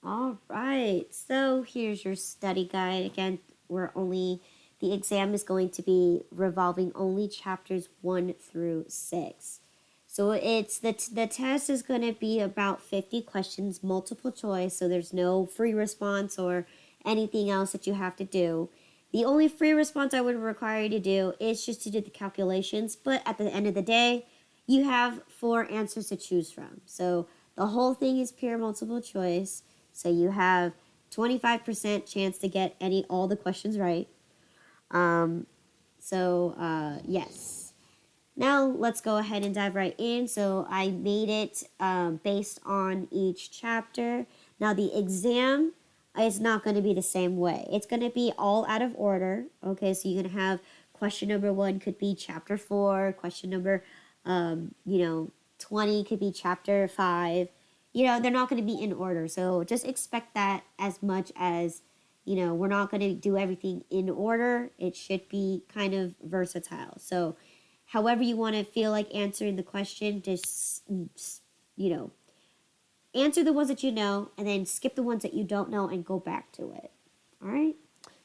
All right. So here's your study guide. Again, the exam is going to be revolving only chapters 1 through 6. So the test is going to be about 50 questions, multiple choice. So there's no free response or anything else that you have to do. The only free response I would require you to do is just to do the calculations. But at the end of the day, you have 4 answers to choose from. So the whole thing is pure multiple choice. So you have 25% chance to get all the questions right. Yes. Now let's go ahead and dive right in. So I made it based on each chapter. Now the exam is not going to be the same way. It's going to be all out of order. Okay, so you're going to have question number 1 could be chapter 4. Question number, 20 could be chapter 5. They're not going to be in order. So just expect that as much as, we're not going to do everything in order. It should be kind of versatile. So however you want to feel like answering the question, just, answer the ones that you know and then skip the ones that you don't know and go back to it. All right?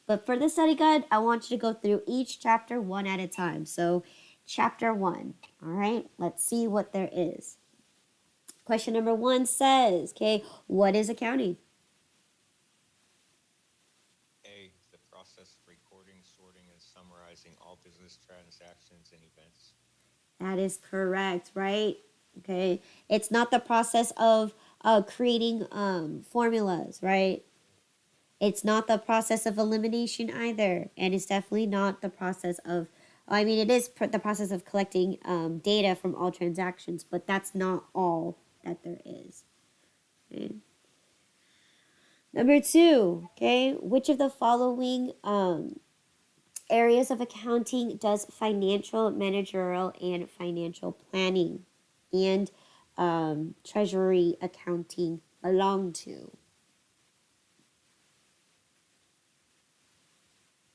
But for the study guide, I want you to go through each chapter one at a time. So chapter 1, all right? Let's see what there is. Question number 1 says, okay, what is accounting? A, the process of recording, sorting, and summarizing all business transactions and events. That is correct, right? Okay. It's not the process of creating formulas, right? It's not the process of elimination either. And it's definitely not the process of, it is the process of collecting data from all transactions, but that's not all that there is. Okay. Number 2, okay, which of the following areas of accounting does financial, managerial, and financial planning and treasury accounting belong to?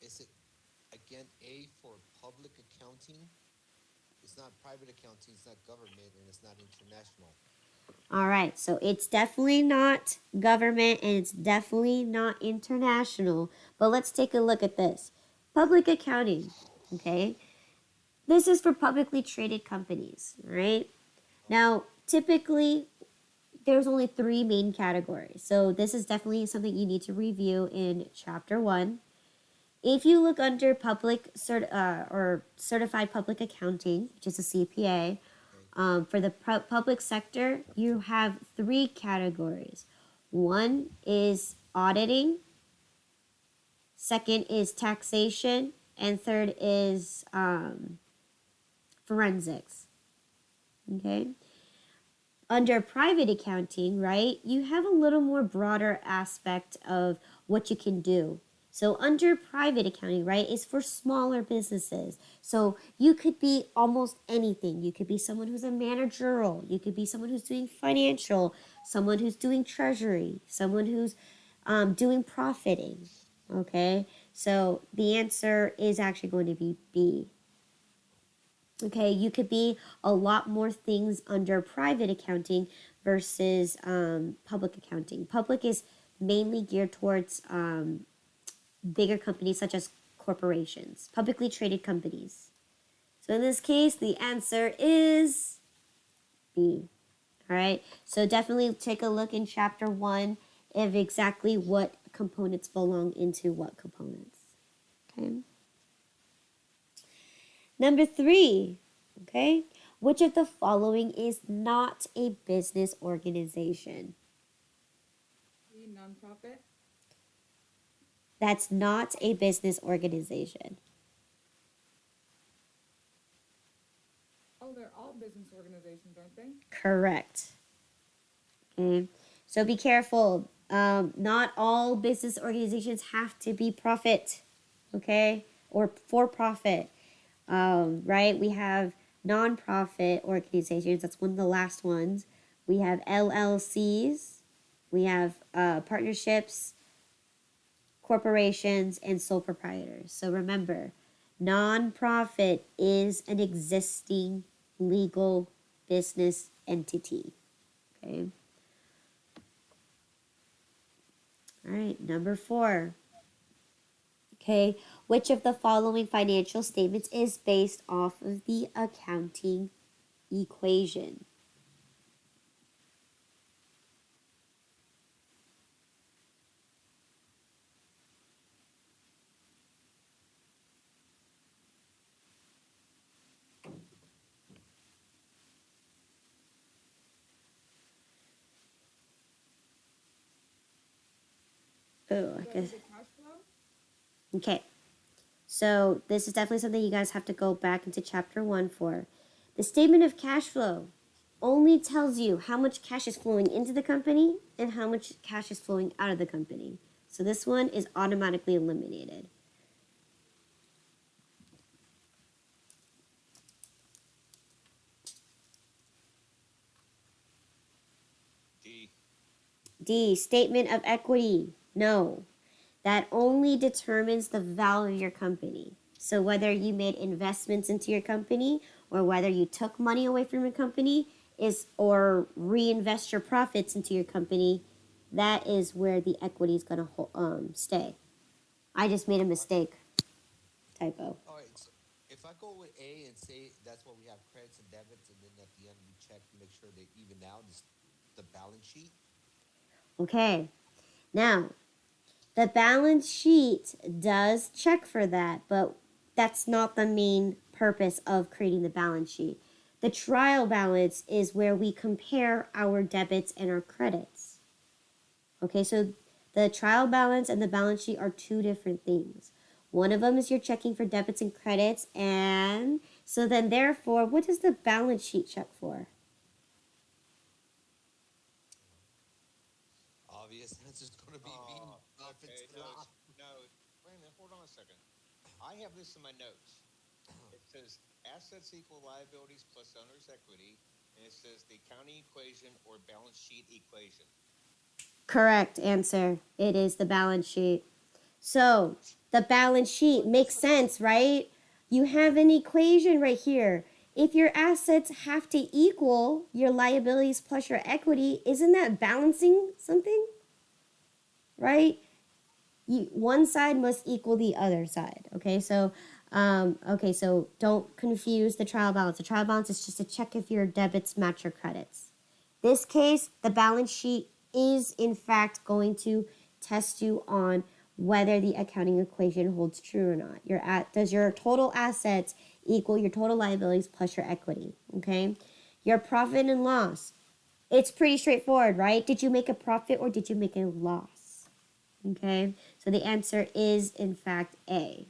Is it again A for public accounting? It's not private accounting, it's not government, and it's not international. All right, so it's definitely not government and it's definitely not international. But let's take a look at this. Public accounting, okay? This is for publicly traded companies, right? Now, typically, there's only 3 main categories. So this is definitely something you need to review in chapter 1. If you look under or certified public accounting, which is a CPA, Okay. for the public sector, you have 3 categories. One is auditing, second is taxation, and third is forensics. Okay? Under private accounting, right, you have a little more broader aspect of what you can do. So under private accounting, right, is for smaller businesses. So you could be almost anything. You could be someone who's a managerial. You could be someone who's doing financial, someone who's doing treasury, someone who's doing profiting. Okay, so the answer is actually going to be B. Okay, you could be a lot more things under private accounting versus public accounting. Public is mainly geared towards bigger companies such as corporations, publicly traded companies. So in this case, the answer is B. All right, so definitely take a look in chapter 1 of exactly what components belong into what components. Okay. Number 3, okay, which of the following is not a business organization? The nonprofit. That's not a business organization. Oh, they're all business organizations, aren't they? Correct. Okay, so be careful. Not all business organizations have to be profit, okay, or for profit. Right? We have nonprofit organizations. That's one of the last ones. We have LLCs. We have partnerships, corporations, and sole proprietors. So remember, nonprofit is an existing legal business entity. Okay. All right, number 4. Okay, which of the following financial statements is based off of the accounting equation? Oh, I guess. The cash flow? Okay, so this is definitely something you guys have to go back into chapter 1 for. The statement of cash flow only tells you how much cash is flowing into the company and how much cash is flowing out of the company. So this one is automatically eliminated. D. D, statement of equity. No, that only determines the value of your company. So whether you made investments into your company or whether you took money away from your company is or reinvest your profits into your company, that is where the equity is going to stay. I just made a mistake. Typo. All right, so if I go with A and say that's what we have credits and debits, and then at the end we check to make sure they even out this, the balance sheet. Okay. Now, the balance sheet does check for that, but that's not the main purpose of creating the balance sheet. The trial balance is where we compare our debits and our credits. Okay, so the trial balance and the balance sheet are two different things. One of them is you're checking for debits and credits, and so then therefore, what does the balance sheet check for? Obvious answer is going to be B. Profits Okay, and loss. no. Wait a minute, hold on a second. I have this in my notes. It says assets equal liabilities plus owner's equity, and it says the accounting equation or balance sheet equation. Correct answer. It is the balance sheet. So the balance sheet makes sense, right? You have an equation right here. If your assets have to equal your liabilities plus your equity, isn't that balancing something? Right? One side must equal the other side. Okay, so don't confuse the trial balance. The trial balance is just to check if your debits match your credits. This case, the balance sheet is in fact going to test you on whether the accounting equation holds true or not. Does your total assets equal your total liabilities plus your equity? Okay, your profit and loss. It's pretty straightforward, right? Did you make a profit or did you make a loss? Okay, so the answer is in fact A.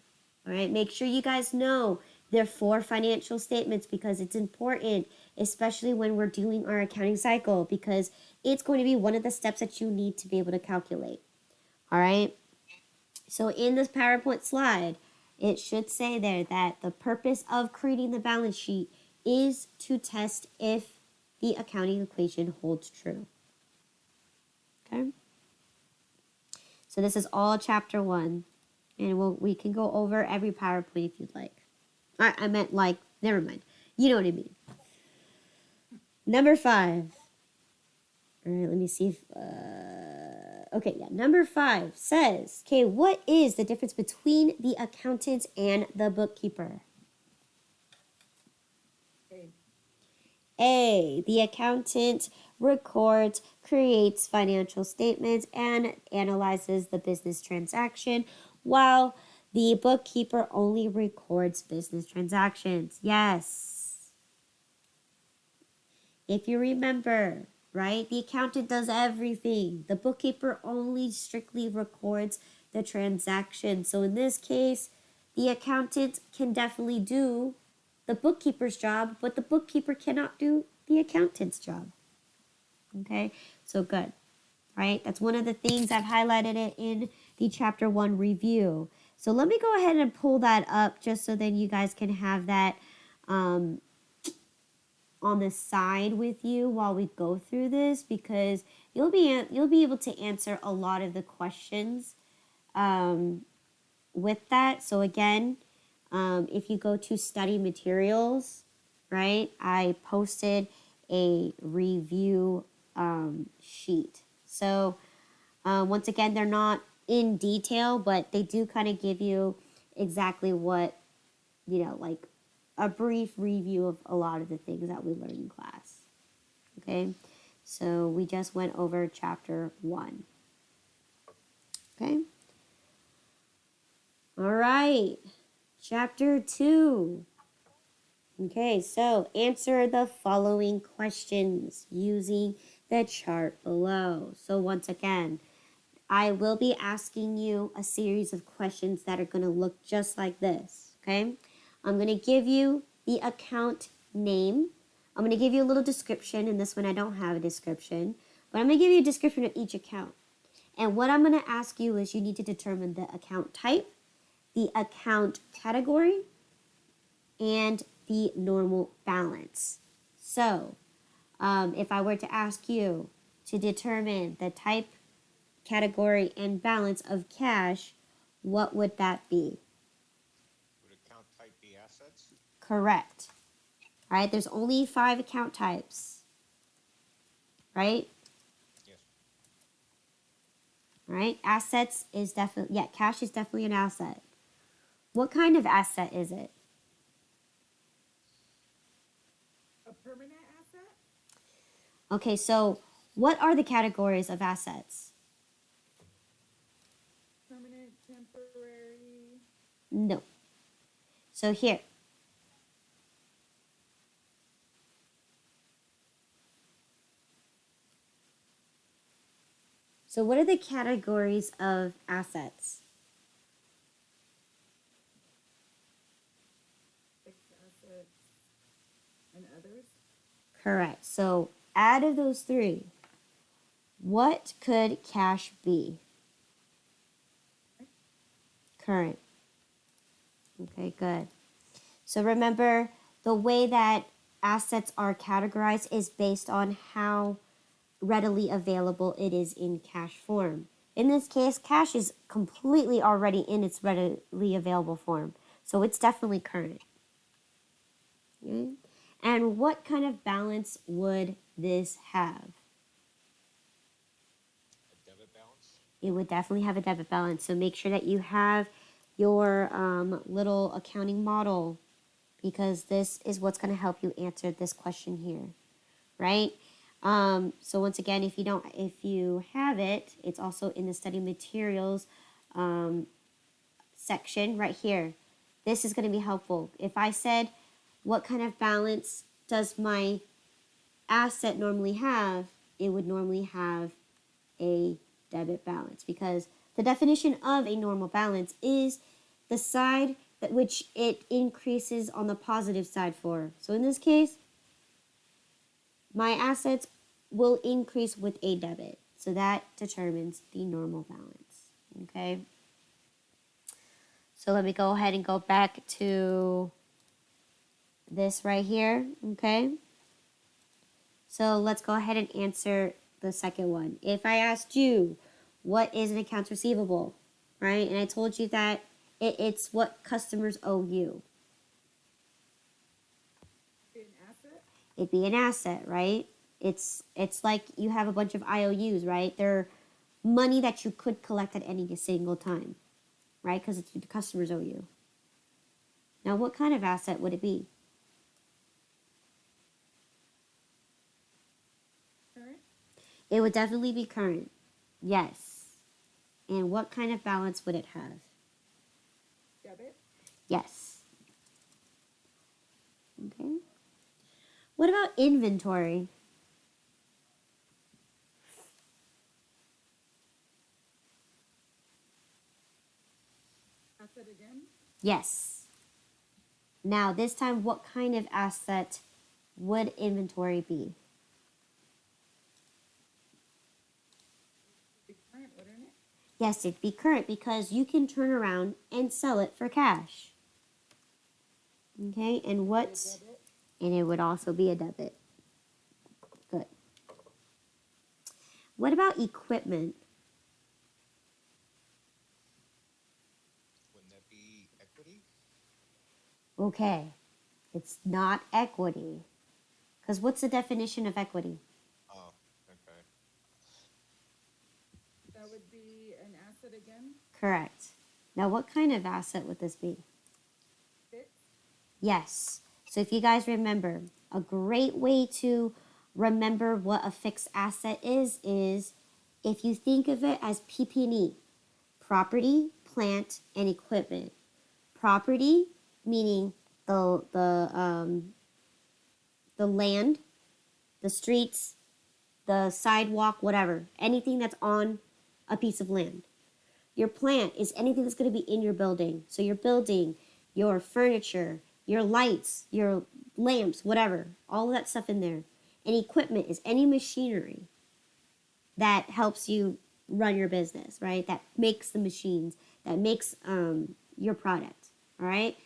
All right, make sure you guys know there are 4 financial statements because it's important, especially when we're doing our accounting cycle, because it's going to be one of the steps that you need to be able to calculate. All right, so in this PowerPoint slide, it should say there that the purpose of creating the balance sheet is to test if the accounting equation holds true. Okay. So this is all chapter 1, and we can go over every PowerPoint if you'd like. I meant like, never mind. You know what I mean. Number 5. All right, let me see if, okay, yeah. Number 5 says, okay, what is the difference between the accountant and the bookkeeper? A. A, the accountant records, creates financial statements, and analyzes the business transaction, while the bookkeeper only records business transactions. Yes. If you remember, right, the accountant does everything. The bookkeeper only strictly records the transaction. So in this case, the accountant can definitely do the bookkeeper's job, but the bookkeeper cannot do the accountant's job. Okay, so good, right? That's one of the things I've highlighted it in the chapter 1 review. So let me go ahead and pull that up just so then you guys can have that on the side with you while we go through this, because you'll be able to answer a lot of the questions with that. So again, if you go to study materials, right, I posted a review sheet. So Once again, they're not in detail, but they do kind of give you exactly what, like a brief review of a lot of the things that we learned in class. Okay, so we just went over chapter 1. Okay, all right, chapter 2. Okay, so answer the following questions using the chart below. So once again, I will be asking you a series of questions that are going to look just like this, okay? I'm going to give you the account name. I'm going to give you a little description. In this one, I don't have a description, but I'm going to give you a description of each account. And what I'm going to ask you is you need to determine the account type, the account category, and the normal balance. So, if I were to ask you to determine the type, category, and balance of cash, what would that be? Would account type be assets? Correct. All right, there's only 5 account types, right? Yes. All right, assets is definitely, cash is definitely an asset. What kind of asset is it? A permanent asset? Okay, so what are the categories of assets? Permanent, temporary. No. So here. So what are the categories of assets? Fixed assets. And others? Correct. So out of those 3, what could cash be? Current. Okay, good. So remember, the way that assets are categorized is based on how readily available it is in cash form. In this case, cash is completely already in its readily available form. So it's definitely current. Okay? And what kind of balance would this have? A debit balance? It would definitely have a debit balance. So make sure that you have your little accounting model, because this is what's going to help you answer this question here, right? So once again, if you have it, it's also in the study materials section right here. This is going to be helpful. If I said, what kind of balance does my asset normally have? It would normally have a debit balance, because the definition of a normal balance is the side that which it increases on the positive side for. So in this case, my assets will increase with a debit. So that determines the normal balance. Okay. So let me go ahead and go back to this right here. Okay. So let's go ahead and answer the second one. If I asked you, what is an accounts receivable, right? And I told you that it's what customers owe you. An asset? It'd be an asset, right? It's like you have a bunch of IOUs, right? They're money that you could collect at any single time, right? Because it's the customers owe you. Now, what kind of asset would it be? Current? It would definitely be current. Yes. And what kind of balance would it have? Debit? Yes. Okay. What about inventory? Asset again? Yes. Now, this time, what kind of asset would inventory be? Be current, wouldn't it? Yes, it'd be current, because you can turn around and sell it for cash. Okay, and what's... Debit? And it would also be a debit. Good. What about equipment? Wouldn't that be equity? Okay, it's not equity. Because what's the definition of equity? Oh, okay. That would be an asset again? Correct. Now, what kind of asset would this be? Fixed? Yes. So if you guys remember, a great way to remember what a fixed asset is if you think of it as PP&E, property, plant, and equipment. Property meaning the land, the streets, the sidewalk, whatever, anything that's on a piece of land. Your plant is anything that's going to be in your building. So your building, your furniture, your lights, your lamps, whatever, all of that stuff in there. And equipment is any machinery that helps you run your business, right? That makes the machines, that makes your product, all right?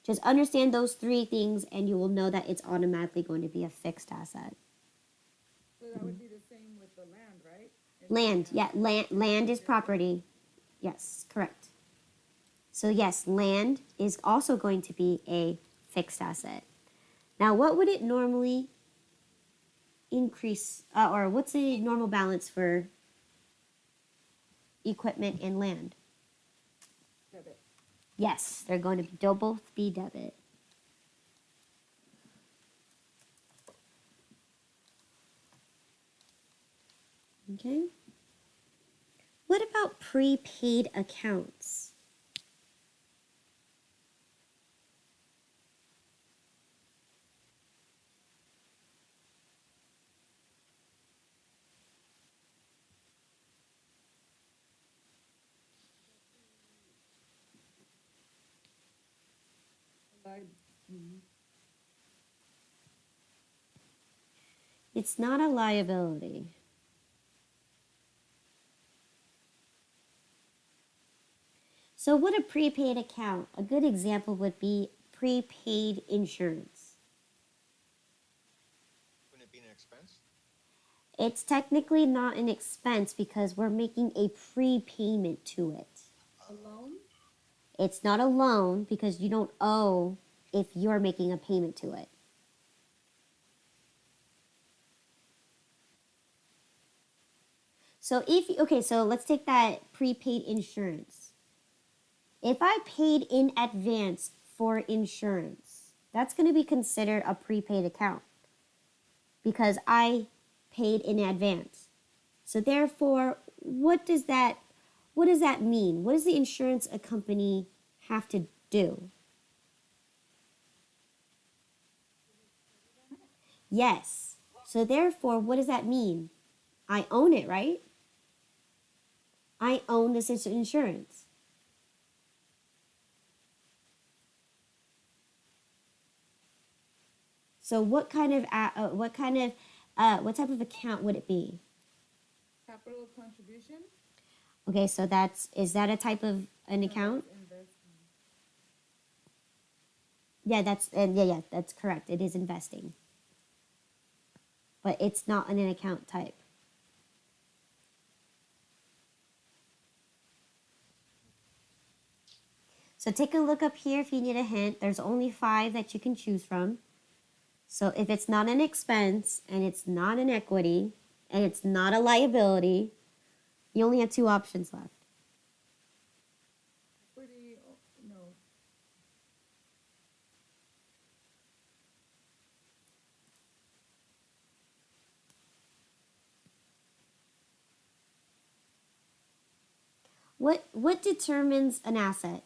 Just understand those three things and you will know that it's automatically going to be a fixed asset. So that would be the same with the land, right? If Land, we yeah, have land is property. Yes, correct. So yes, land is also going to be a fixed asset. Now, what would it normally increase, or what's the normal balance for equipment and land? debit. Yes, they're going to they'll both be debit. Okay. What about prepaid accounts? Like, It's not a liability. So, what a prepaid account? A good example would be prepaid insurance. Wouldn't it be an expense? It's technically not an expense because we're making a prepayment to it. a loan? It's not a loan because you don't owe if you're making a payment to it. So so let's take that prepaid insurance. If I paid in advance for insurance, that's going to be considered a prepaid account because I paid in advance. So therefore, what does that mean? What does the insurance company have to do? Yes. So therefore, what does that mean? I own it, right? I own this insurance. So what kind of what type of account would it be? Capital contribution? Okay, so is that a type of an No, account? that's investment. Yeah, that's correct. It is investing. But it's not an account type. So take a look up here if you need a hint. There's only 5 that you can choose from. So if it's not an expense and it's not an equity and it's not a liability, you only have 2 options left. Equity, no. What determines an asset?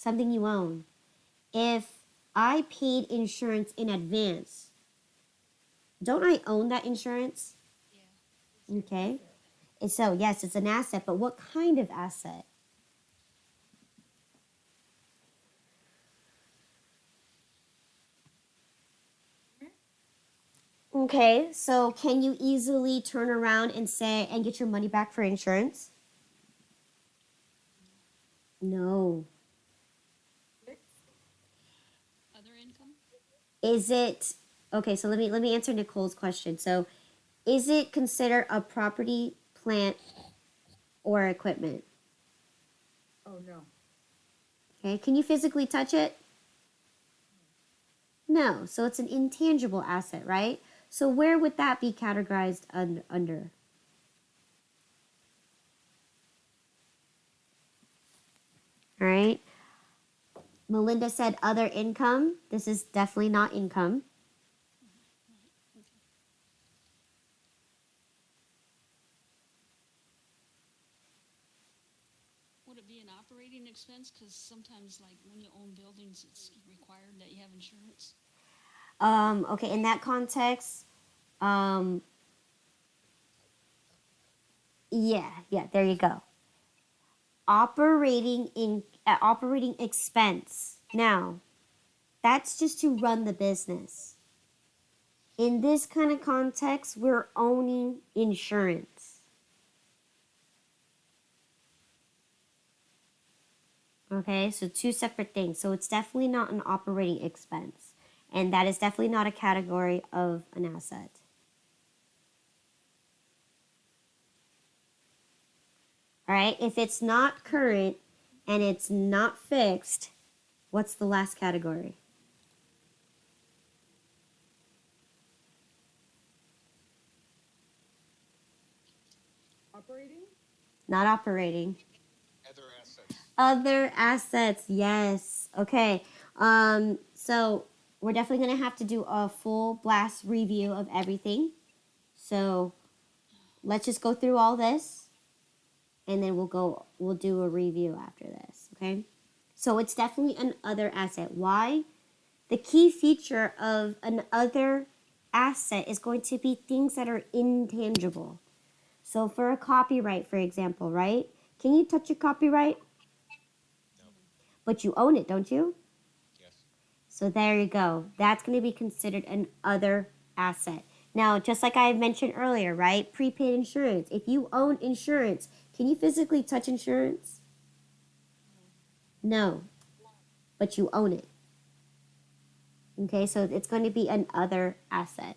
Something you own. If I paid insurance in advance, don't I own that insurance? Okay. And so, yes, it's an asset, but what kind of asset? Okay, so can you easily turn around and say and get your money back for insurance? No. Fixed? Other income? Is it okay, so let me answer Nicole's question. So, is it considered a property, plant, or equipment? Oh, no. Okay, can you physically touch it? No, so it's an intangible asset, right? So where would that be categorized under? All right. Melinda said other income. This is definitely not income. Right, okay. Would it be an operating expense? Because sometimes, like, when you own buildings, it's required that you have insurance. Okay, in that context, um, yeah, there you go. Operating expense. Now, that's just to run the business. In this kind of context, we're owning insurance. Okay, so two separate things. So it's definitely not an operating expense. And that is definitely not a category of an asset. All right, if it's not current and it's not fixed, what's the last category? Operating? Not operating. Other assets. Other assets, yes. Okay. So we're definitely gonna have to do a full blast review of everything. So let's just go through all this and then we'll do a review after this, okay? So it's definitely an other asset. Why? The key feature of an other asset is going to be things that are intangible. So for a copyright, for example, right? Can you touch a copyright? No. But you own it, don't you? Yes. So there you go. That's going to be considered an other asset. Now, just like I mentioned earlier, right? Prepaid insurance. If you own insurance, can you physically touch insurance? No, but you own it. Okay, so it's going to be an other asset.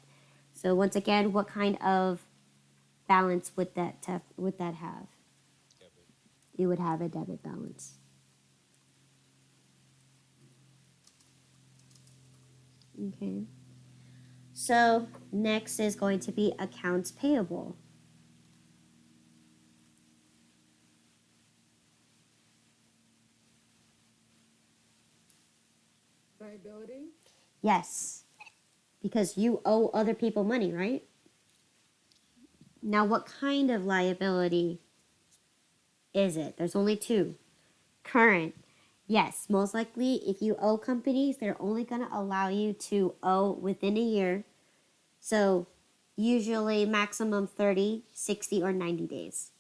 So once again, what kind of balance would that have? Debit. You would have a debit balance. Okay. So next is going to be accounts payable. Liability? Yes, because you owe other people money, right? Now, what kind of liability is it? There's only two. Current. Yes, most likely if you owe companies, they're only going to allow you to owe within a year. So, usually maximum 30, 60, or 90 days.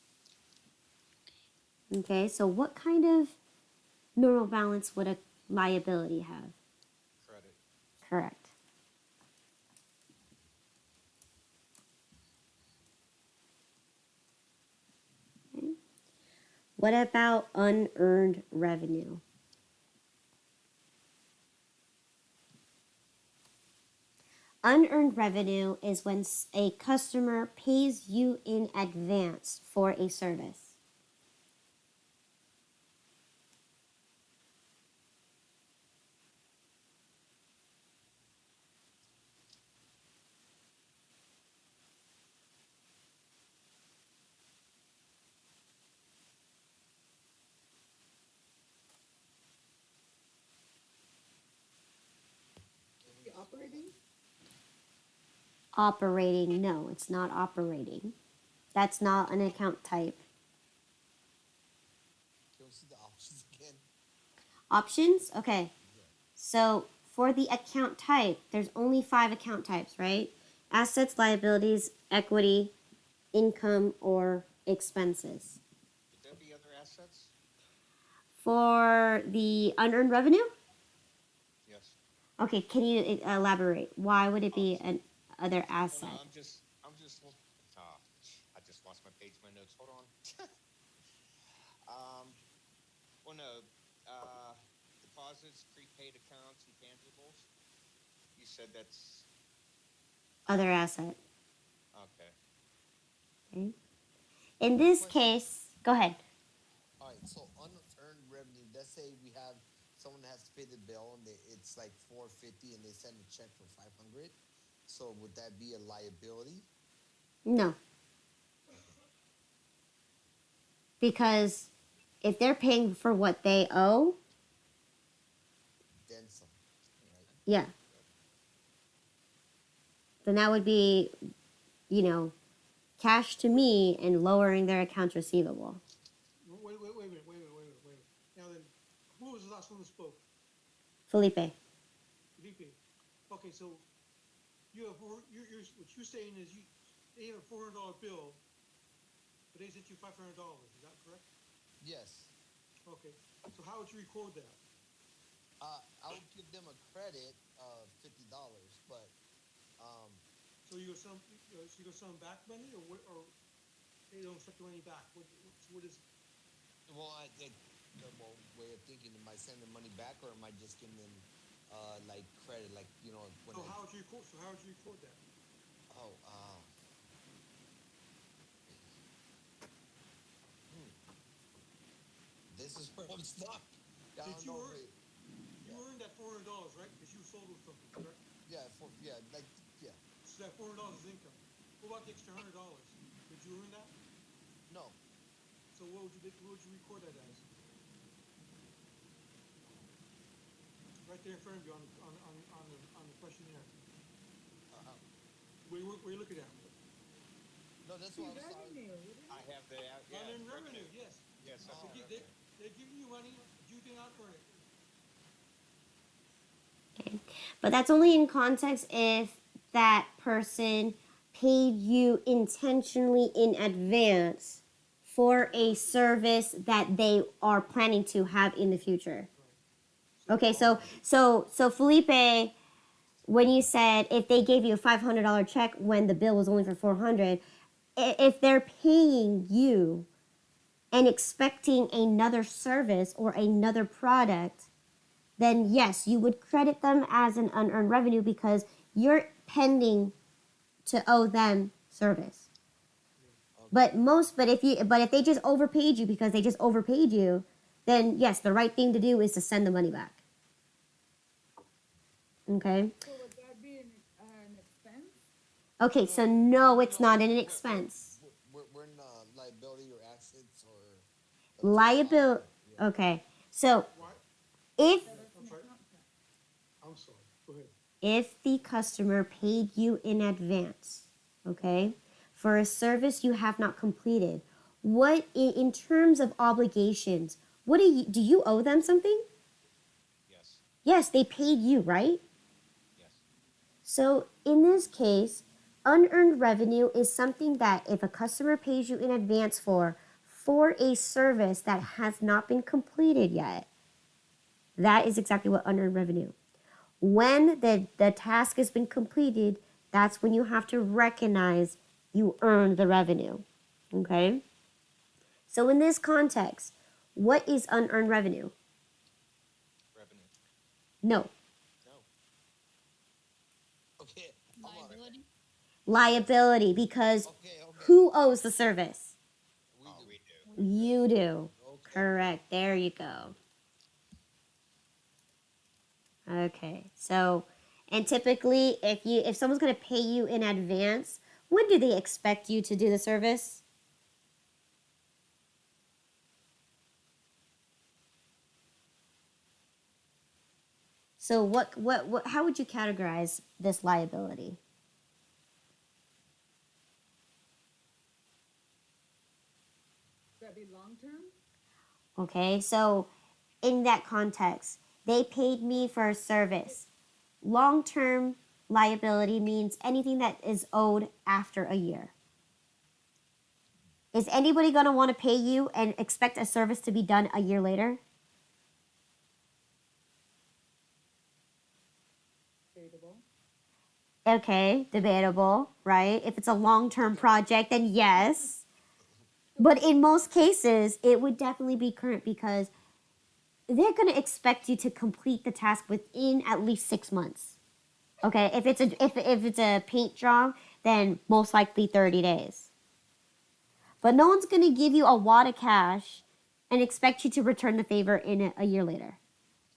Okay, so what kind of normal balance would a liability have? Credit. Correct. Okay. What about unearned revenue? Unearned revenue is when a customer pays you in advance for a service. Can we The see the operating? Operating, no, it's not operating. That's not an account type. can we see the options again? Options? Okay. Yeah. So for the account type, there's only 5 account types, right? Assets, liabilities, equity, income, or expenses. Would there be other assets? For the unearned revenue? Yes. Okay, can you elaborate? Why would it Oh, be an other well, no, asset? ah, I just lost my page, my notes. Hold on. um, well, no, uh, deposits, prepaid accounts, intangibles. You said that's Other asset. okay. Okay. In Quick this question. case, go ahead. All right, so unearned revenue. Let's say we have someone has to pay the bill and it's like 450, and they send a check for 500. So would that be a liability? No, because if they're paying for what they owe, Then some, right? yeah, then that would be, you know, cash to me and lowering their accounts receivable. Wait a minute. Now then, who was the last one who spoke? Felipe. Felipe. Okay, so you have what you're saying is they have a $400 bill, but they sent you $500. Is that correct? Yes. Okay. So how would you record that? I would give them a credit of $50, but So you gonna send them back money, or what, or they don't expect the money back? What is? well, the way of thinking, am I sending the money back or am I just giving them like credit, like when So how would you record that? oh this is where I'm stuck. I Did don't you know. earn? You Yeah. earned that $400, right? Because you sold them something, correct? Yeah, yeah. So that $400 is income. What about the extra $100? Did you earn that? No. So what would you record that as? Right there in front of you on the questionnaire. Uh, Where you looking at? no, that's See, what I was sorry. revenue, wouldn't I it? have the, yeah, Unearned revenue, yes. Yes, Oh. that's They, revenue. they're giving you money, but you did not earn it. Okay. But that's only in context if that person paid you intentionally in advance for a service that they are planning to have in the future. Okay, so Felipe, when you said if they gave you a $500 check when the bill was only for 400, if they're paying you and expecting another service or another product, then yes, you would credit them as an unearned revenue because you're pending to owe them service. Okay. But if they just overpaid you because they just overpaid you, then yes, the right thing to do is to send the money back. Okay. So would that be an expense? Okay, so no, it's not an expense. We're in liability or assets or Liability. Yeah. Okay, so Why? if So that's I'm an sorry. account check. I'm sorry. Go ahead. if the customer paid you in advance, okay, for a service you have not completed, what in terms of obligations, what do you owe them something? Yes, Yes, they paid you, right? yes. So in this case, unearned revenue is something that if a customer pays you in advance for a service that has not been completed yet, that is exactly what unearned revenue. When the task has been completed, that's when you have to recognize you earned the revenue. Okay? So in this context, what is unearned revenue? Revenue. No. No. Okay. Liability. Liability, because Okay. who owes the service? We Oh, do. we do. You do. Okay. Correct. There you go. Okay. So, and typically if someone's going to pay you in advance, when do they expect you to do the service? So what how would you categorize this liability? Would that be long-term? Okay? So, in that context, they paid me for a service. Long-term liability means anything that is owed after a year. Is anybody going to want to pay you and expect a service to be done a year later? Debatable. Okay, debatable, right? If it's a long-term project, then yes. But in most cases, it would definitely be current because they're going to expect you to complete the task within at least 6 months. Okay, if it's a paint job, then most likely 30 days. But no one's going to give you a wad of cash and expect you to return the favor in a year later.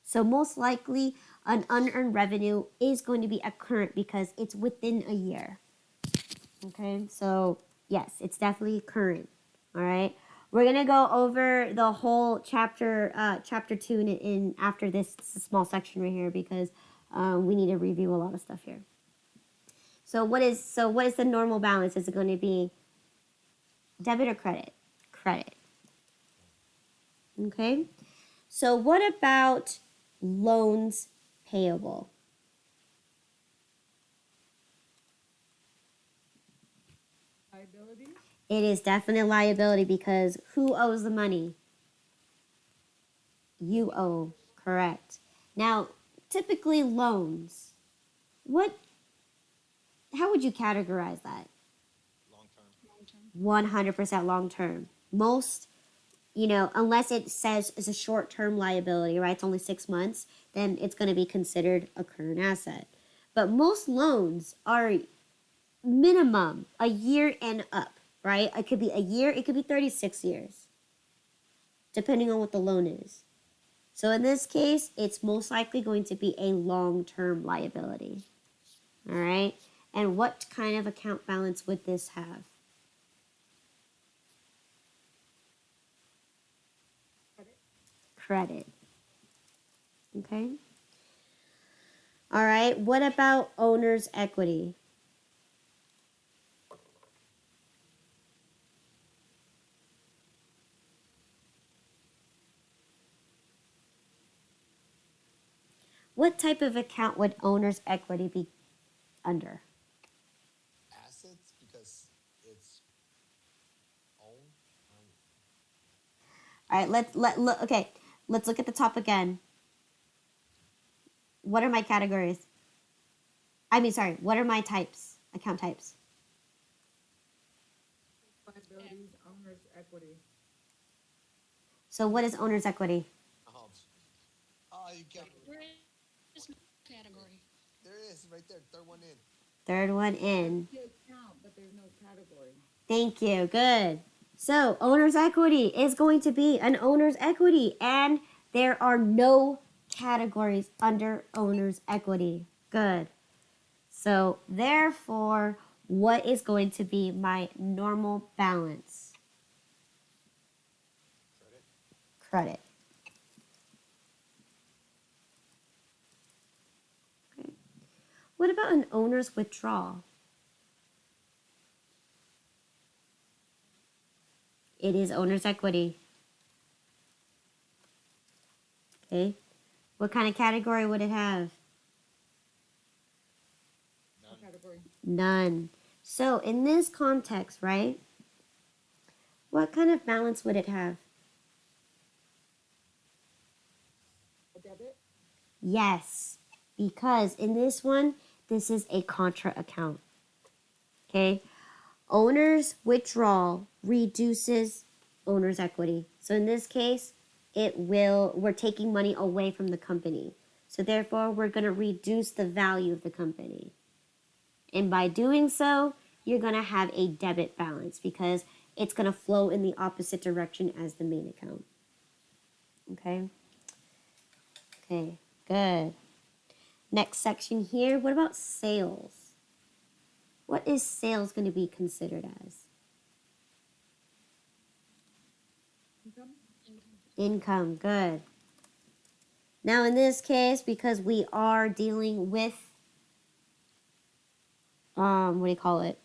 So most likely, an unearned revenue is going to be a current because it's within a year. Okay, so yes, it's definitely current. All right, we're gonna go over the whole chapter 2 in after this small section right here because we need to review a lot of stuff here. So what is the normal balance? Is it going to be debit or credit? Credit. Okay. So what about loans payable? Liability? It is definitely liability because who owes the money? You owe. Correct. Now, typically loans. What? How would you categorize that? Long term. Long term. 100% long term. Most, unless it says it's a short term liability, right? It's only 6 months, then it's going to be considered a current asset. But most loans are minimum a year and up, right? It could be a year, it could be 36 years, depending on what the loan is. So in this case, it's most likely going to be a long term liability. All right. And what kind of account balance would this have? Credit? Credit. Okay. All right. What about owner's equity? What type of account would owner's equity be under? Assets, because it's owned. All right. Okay. Let's look at the top again. What are my categories? What are my types? Account types. Liabilities, owner's equity. So what is owner's equity? Oh, you can't. There is no category. There is right there. Third one in. Third one in. The account, but there's no category. Thank you. Good. So owner's equity is going to be an owner's equity, and there are no categories under owner's equity. Good. So therefore, what is going to be my normal balance? Credit. Credit. Okay. What about an owner's withdrawal? It is owner's equity. Okay. What kind of category would it have? No None. category. None. So in this context, right? What kind of balance would it have? A debit? Yes, because in this one, this is a contra account. Okay? Owner's withdrawal reduces owner's equity. So in this case, we're taking money away from the company. So therefore, we're going to reduce the value of the company. And by doing so, you're going to have a debit balance because it's going to flow in the opposite direction as the main account. Okay? Okay, good. Next section here, what about sales? What is sales going to be considered as? Income? Income, good. Now in this case, because we are dealing with, what do you call it?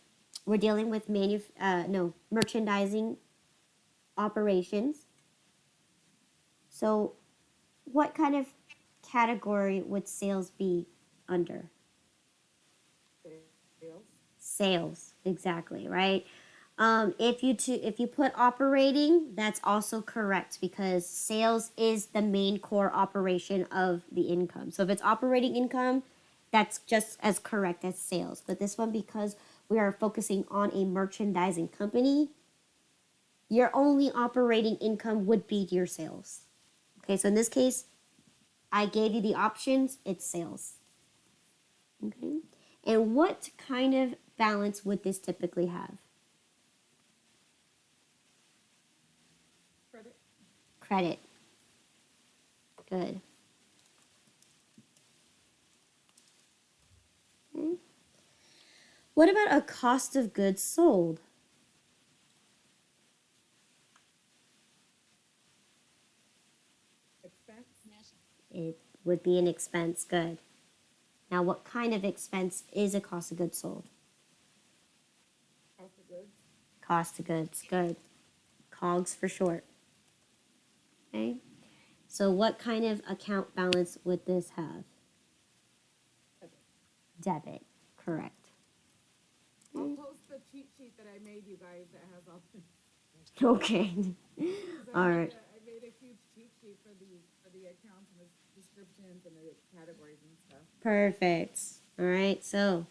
We're dealing with merchandising operations. So what kind of category would sales be under? Sales? Sales, exactly, right? If you put operating, that's also correct because sales is the main core operation of the income. So if it's operating income, that's just as correct as sales. But this one, because we are focusing on a merchandising company, your only operating income would be your sales. Okay, so in this case, I gave you the options, it's sales. Okay, and what kind of balance would this typically have? Credit? Credit. Good. What about a cost of goods sold? Expense, Yes. It would be an expense. Good. Now, what kind of expense is a cost of goods sold? cost of goods, Cost of goods. Good. COGS for short. Okay. So, what kind of account balance would this have? debit. Debit. Correct. I'll post the cheat sheet that I made you guys that has all. Okay. 'Cause All right. I made a huge cheat sheet for the accounts and the descriptions and the categories and stuff. Perfect. All right. So,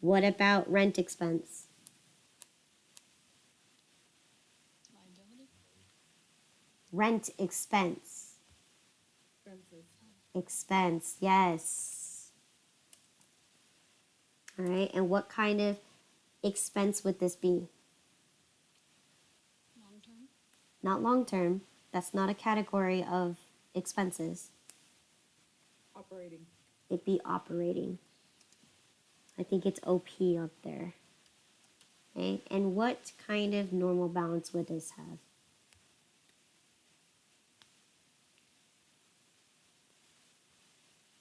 what about rent expense? Liability. Rent expense. Expenses, Expense. Yes. All right. And what kind of expense would this be? Long term. Not long term. That's not a category of expenses. operating, It'd be operating. I think it's OP up there. Okay. And what kind of normal balance would this have?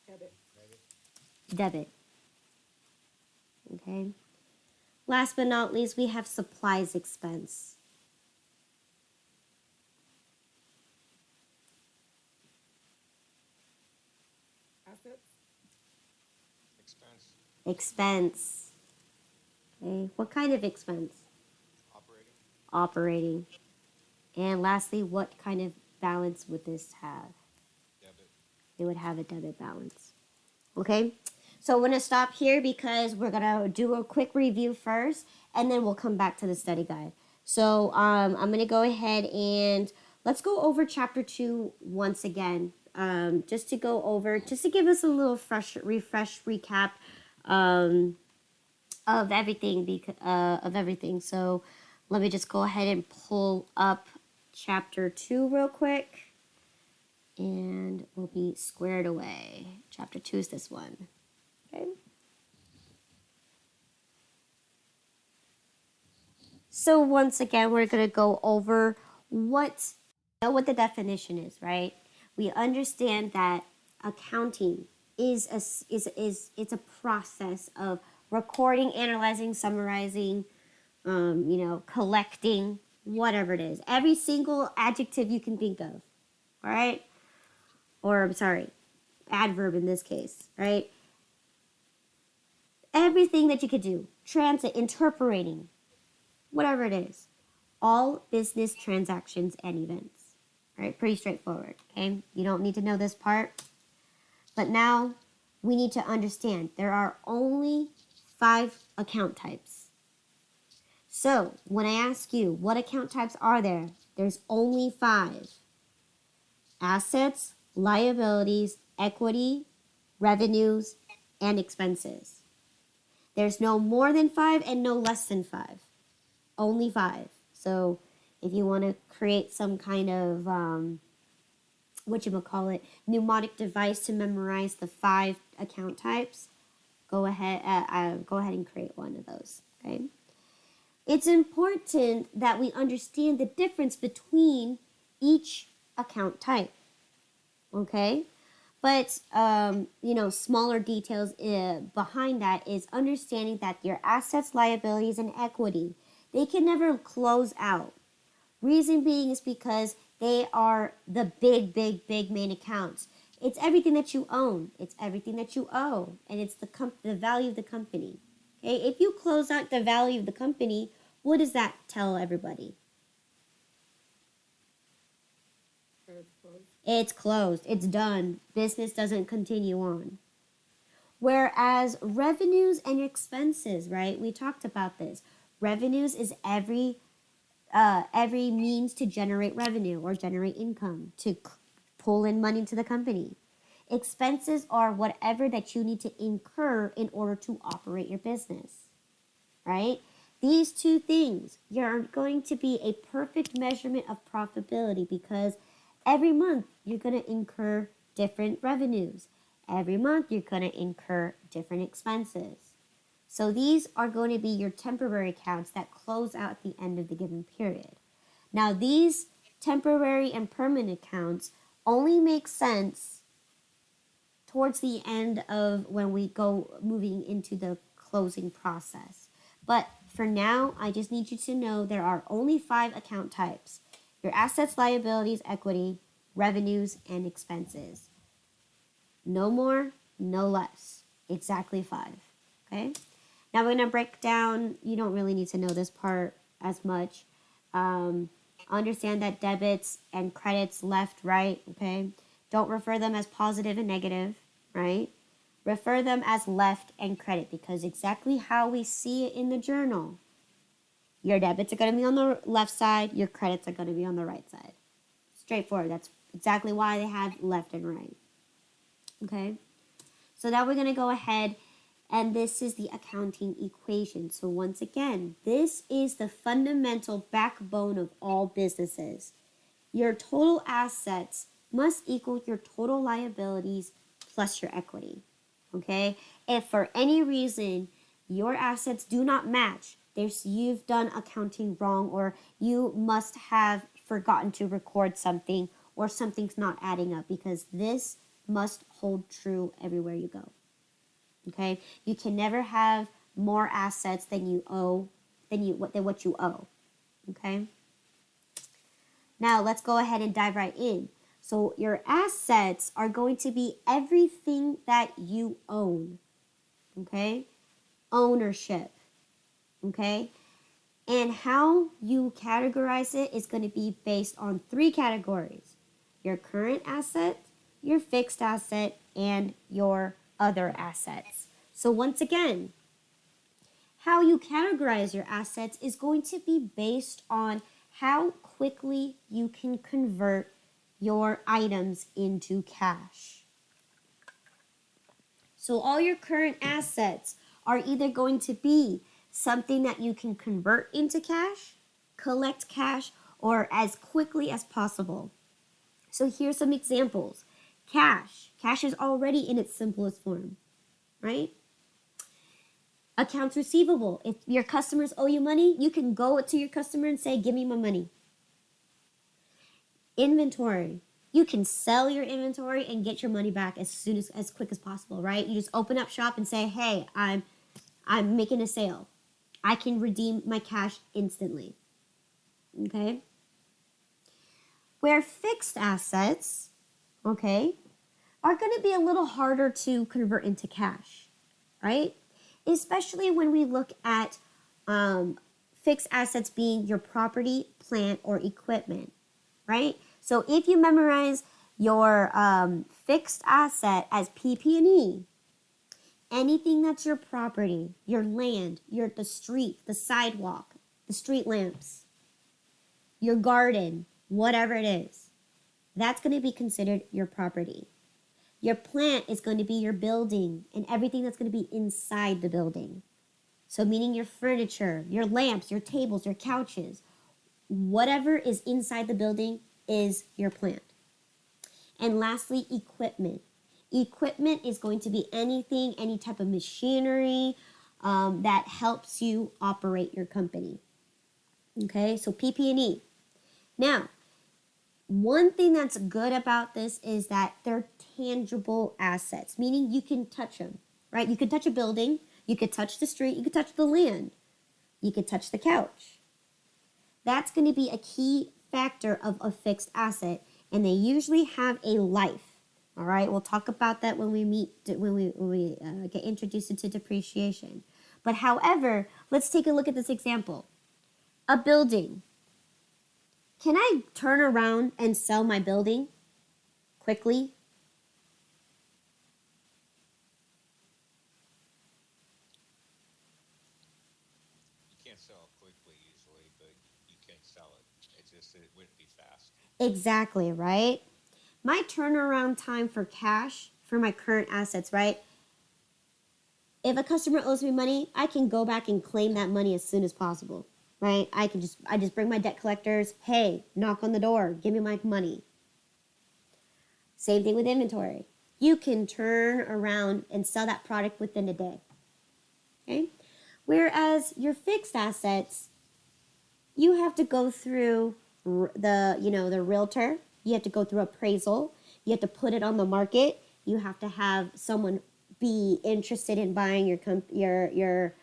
debit, Debit. Okay. Last but not least, we have supplies expense. assets, Expense, Expense. Okay. What kind of expense? operating, Operating. And lastly, what kind of balance would this have? debit. It would have a debit balance. Okay? So we're going to stop here because we're going to do a quick review first and then we'll come back to the study guide. So I'm going to go ahead and let's go over chapter 2 once again. Just to go over, just to give us a little refresh recap of everything. So let me just go ahead and pull up chapter 2 real quick and we'll be squared away. Chapter 2 is this one. Okay. So once again, we're going to go over what the definition is, right? We understand that accounting is it's a process of recording, analyzing, summarizing, collecting, whatever it is. Every single adjective you can think of, all right? Or I'm sorry, adverb in this case, right? Everything that you could do, transit, interpreting, whatever it is, all business transactions and events. All right, pretty straightforward, okay? You don't need to know this part. But now we need to understand there are only 5 account types. So when I ask you what account types are there, there's only 5. Assets, liabilities, equity, revenues, and expenses. There's no more than 5 and no less than 5. Only 5. So if you want to create some kind of mnemonic device to memorize the 5 account types, go ahead and create one of those. Okay. It's important that we understand the difference between each account type. Okay. But, smaller details behind that is understanding that your assets, liabilities, and equity, they can never close out. Reason being is because they are the big main accounts. It's everything that you own. It's everything that you owe. And it's the value of the company. Okay? If you close out the value of the company, what does that tell everybody? that it's closed, It's closed. It's done. Business doesn't continue on. Whereas revenues and expenses, right? We talked about this. Revenues is every means to generate revenue or generate income, to pull in money to the company. Expenses are whatever that you need to incur in order to operate your business, right? These 2 things are going to be a perfect measurement of profitability because every month you're going to incur different revenues. Every month you're going to incur different expenses. So these are going to be your temporary accounts that close out at the end of the given period. Now, these temporary and permanent accounts only make sense towards the end of when we go moving into the closing process. But for now, I just need you to know there are only 5 account types: your assets, liabilities, equity, revenues, and expenses. No more, no less. Exactly 5. Okay? Now we're going to break down, you don't really need to know this part as much. Understand that debits and credits left, right, okay? Don't refer them as positive and negative, right? Refer them as left and credit, because exactly how we see it in the journal. Your debits are going to be on the left side, your credits are going to be on the right side. Straightforward. That's exactly why they have left and right. Okay? So now we're going to go ahead, and this is the accounting equation. So once again, this is the fundamental backbone of all businesses. Your total assets must equal your total liabilities plus your equity. Okay? If for any reason your assets do not match, you've done accounting wrong, or you must have forgotten to record something, or something's not adding up, because this must hold true everywhere you go. Okay? You can never have more assets than you owe, than what you owe. Okay? Now let's go ahead and dive right in. So your assets are going to be everything that you own. Okay? Ownership. Okay? And how you categorize it is going to be based on 3 categories: your current asset, your fixed asset, and your other assets. So once again, how you categorize your assets is going to be based on how quickly you can convert your items into cash. So all your current assets are either going to be something that you can convert into cash, collect cash, or as quickly as possible. So here's some examples. Cash. Cash is already in its simplest form, right? Accounts receivable. If your customers owe you money, you can go to your customer and say, give me my money. Inventory. You can sell your inventory and get your money back as quick as possible, right? You just open up shop and say, hey, I'm making a sale. I can redeem my cash instantly. Okay? Where fixed assets, okay, are going to be a little harder to convert into cash, right? Especially when we look at fixed assets being your property, plant, or equipment, right? So if you memorize your fixed asset as PP&E, anything that's your property, your land, the street, the sidewalk, the street lamps, your garden, whatever it is, that's going to be considered your property. Your plant is going to be your building and everything that's going to be inside the building. So meaning your furniture, your lamps, your tables, your couches, whatever is inside the building is your plant. And lastly, equipment. Equipment is going to be anything, any type of machinery that helps you operate your company. Okay, so PP&E. Now, one thing that's good about this is that they're tangible assets, meaning you can touch them, right? You can touch a building, you could touch the street, you could touch the land, you could touch the couch. That's going to be a key factor of a fixed asset, and they usually have a life. All right, we'll talk about that when we get introduced into depreciation. But however, let's take a look at this example. A building. Can I turn around and sell my building quickly? You can't sell it quickly usually, but you can sell it. It's just it wouldn't be fast. Exactly, right? My turnaround time for cash for my current assets, right? If a customer owes me money, I can go back and claim that money as soon as possible, right? I just bring my debt collectors, hey, knock on the door, give me my money. Same thing with inventory. You can turn around and sell that product within a day. Okay? Whereas your fixed assets, you have to go through the realtor, you have to go through appraisal, you have to put it on the market, you have to have someone be interested in buying your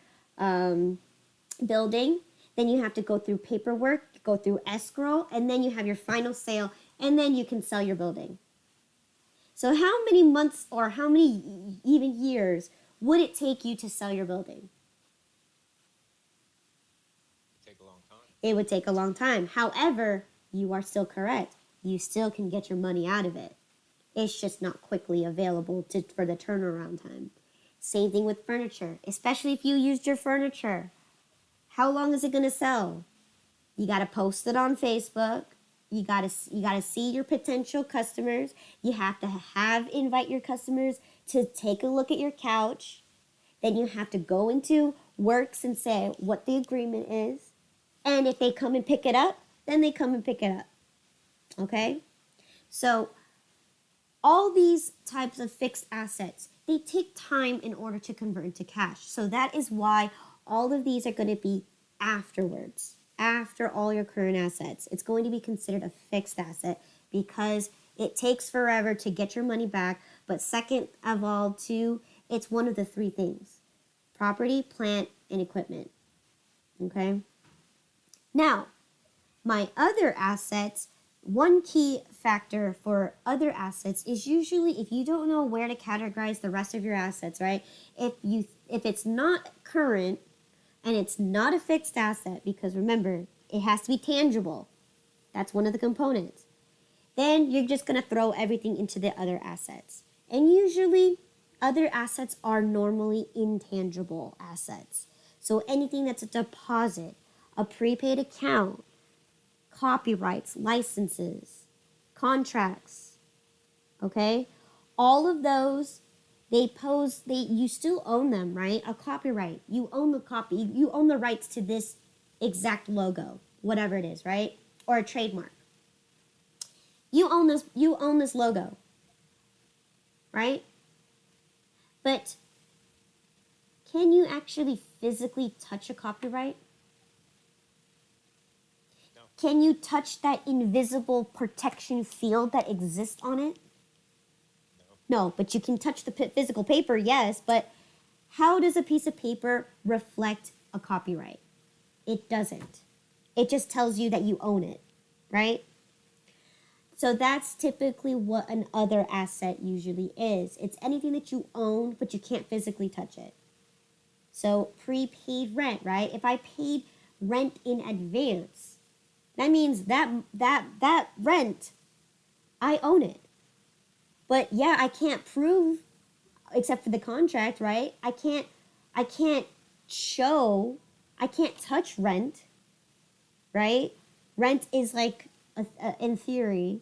building, then you have to go through paperwork, go through escrow, and then you have your final sale, and then you can sell your building. So how many months or how many even years would it take you to sell your building? Take a long time. It would take a long time. However, you are still correct. You still can get your money out of it. It's just not quickly available for the turnaround time. Same thing with furniture, especially if you used your furniture. How long is it going to sell? You got to post it on Facebook. You got to see your potential customers. You have to invite your customers to take a look at your couch. Then you have to go into Works and say what the agreement is. And if they come and pick it up, then they come and pick it up. Okay? So all these types of fixed assets, they take time in order to convert into cash. So that is why all of these are going to be afterwards, after all your current assets. It's going to be considered a fixed asset because it takes forever to get your money back. But second of all, too, it's one of the three things: property, plant, and equipment. Okay? Now, my other assets, one key factor for other assets is usually if you don't know where to categorize the rest of your assets, right? If it's not current and it's not a fixed asset, because remember, it has to be tangible. That's one of the components. Then you're just going to throw everything into the other assets. And usually other assets are normally intangible assets. So anything that's a deposit, a prepaid account, copyrights, licenses, contracts, okay? All of those, you still own them, right? A copyright, you own the copy, you own the rights to this exact logo, whatever it is, right? Or a trademark. You own this logo, right? But can you actually physically touch a copyright? No. Can you touch that invisible protection field that exists on it? No, but you can touch the physical paper, yes, but how does a piece of paper reflect a copyright? It doesn't. It just tells you that you own it, right? So that's typically what an other asset usually is. It's anything that you own, but you can't physically touch it. So prepaid rent, right? If I paid rent in advance, that means that rent, I own it. But yeah, I can't prove, except for the contract, right? I can't touch rent, right? Rent is like, in theory,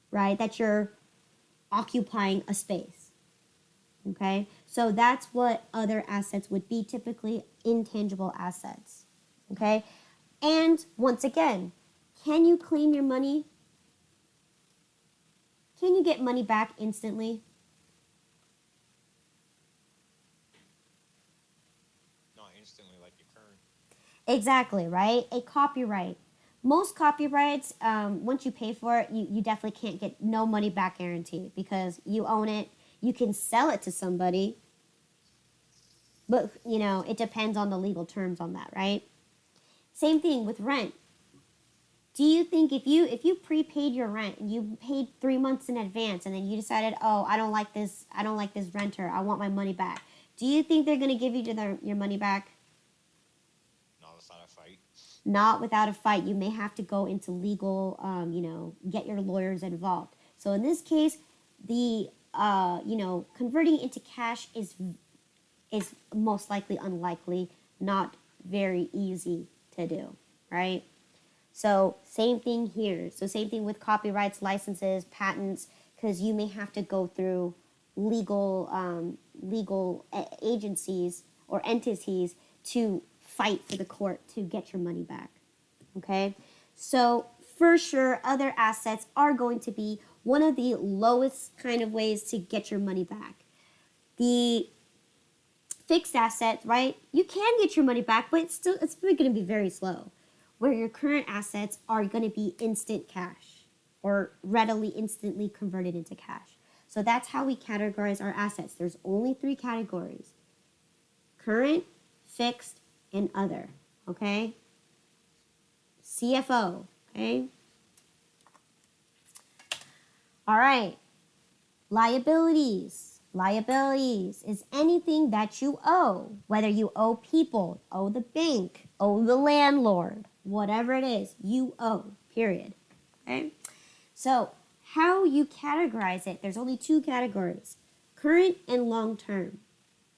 right, that you're occupying a space, okay? So that's what other assets would be, typically intangible assets, okay? And once again, can you claim your money? Can you get money back instantly? Not instantly like your current. Exactly, right? A copyright. Most copyrights, once you pay for it, you definitely can't get no money back guarantee because you own it. You can sell it to somebody, but it depends on the legal terms on that, right? Same thing with rent. Do you think if you prepaid your rent and you paid 3 months in advance and then you decided, oh, I don't like this renter, I want my money back, do you think they're going to give you your money back? Not without a fight. Not without a fight. You may have to go into legal, get your lawyers involved. So in this case, the converting into cash is most likely unlikely, not very easy to do, right? So same thing here. So same thing with copyrights, licenses, patents, because you may have to go through legal agencies or entities to fight for the court to get your money back. Okay? So for sure, other assets are going to be one of the lowest kind of ways to get your money back. The fixed assets, right? You can get your money back, but it's still going to be very slow. Where your current assets are going to be instant cash or readily instantly converted into cash. So that's how we categorize our assets. There's only 3 categories: current, fixed, and other. Okay? CFO. Okay? All right. Liabilities. Liabilities is anything that you owe, whether you owe people, owe the bank, owe the landlord, whatever it is, you owe, period. Okay? So, how you categorize it, there's only 2 categories: current and long term.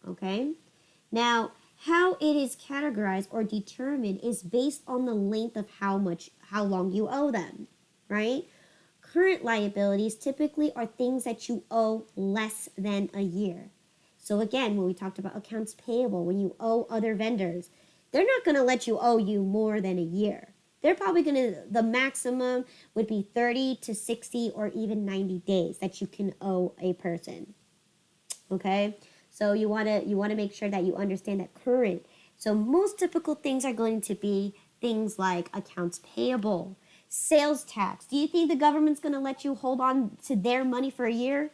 Okay? Now, how it is categorized or determined is based on the length of how long you owe them, right? Current liabilities typically are things that you owe less than a year. So again, when we talked about accounts payable, when you owe other vendors, they're not going to let you owe you more than a year. They're probably going to, the maximum would be 30 to 60 or even 90 days that you can owe a person. Okay? So you want to make sure that you understand that current. So most typical things are going to be things like accounts payable, sales tax. Do you think the government's going to let you hold on to their money for a year?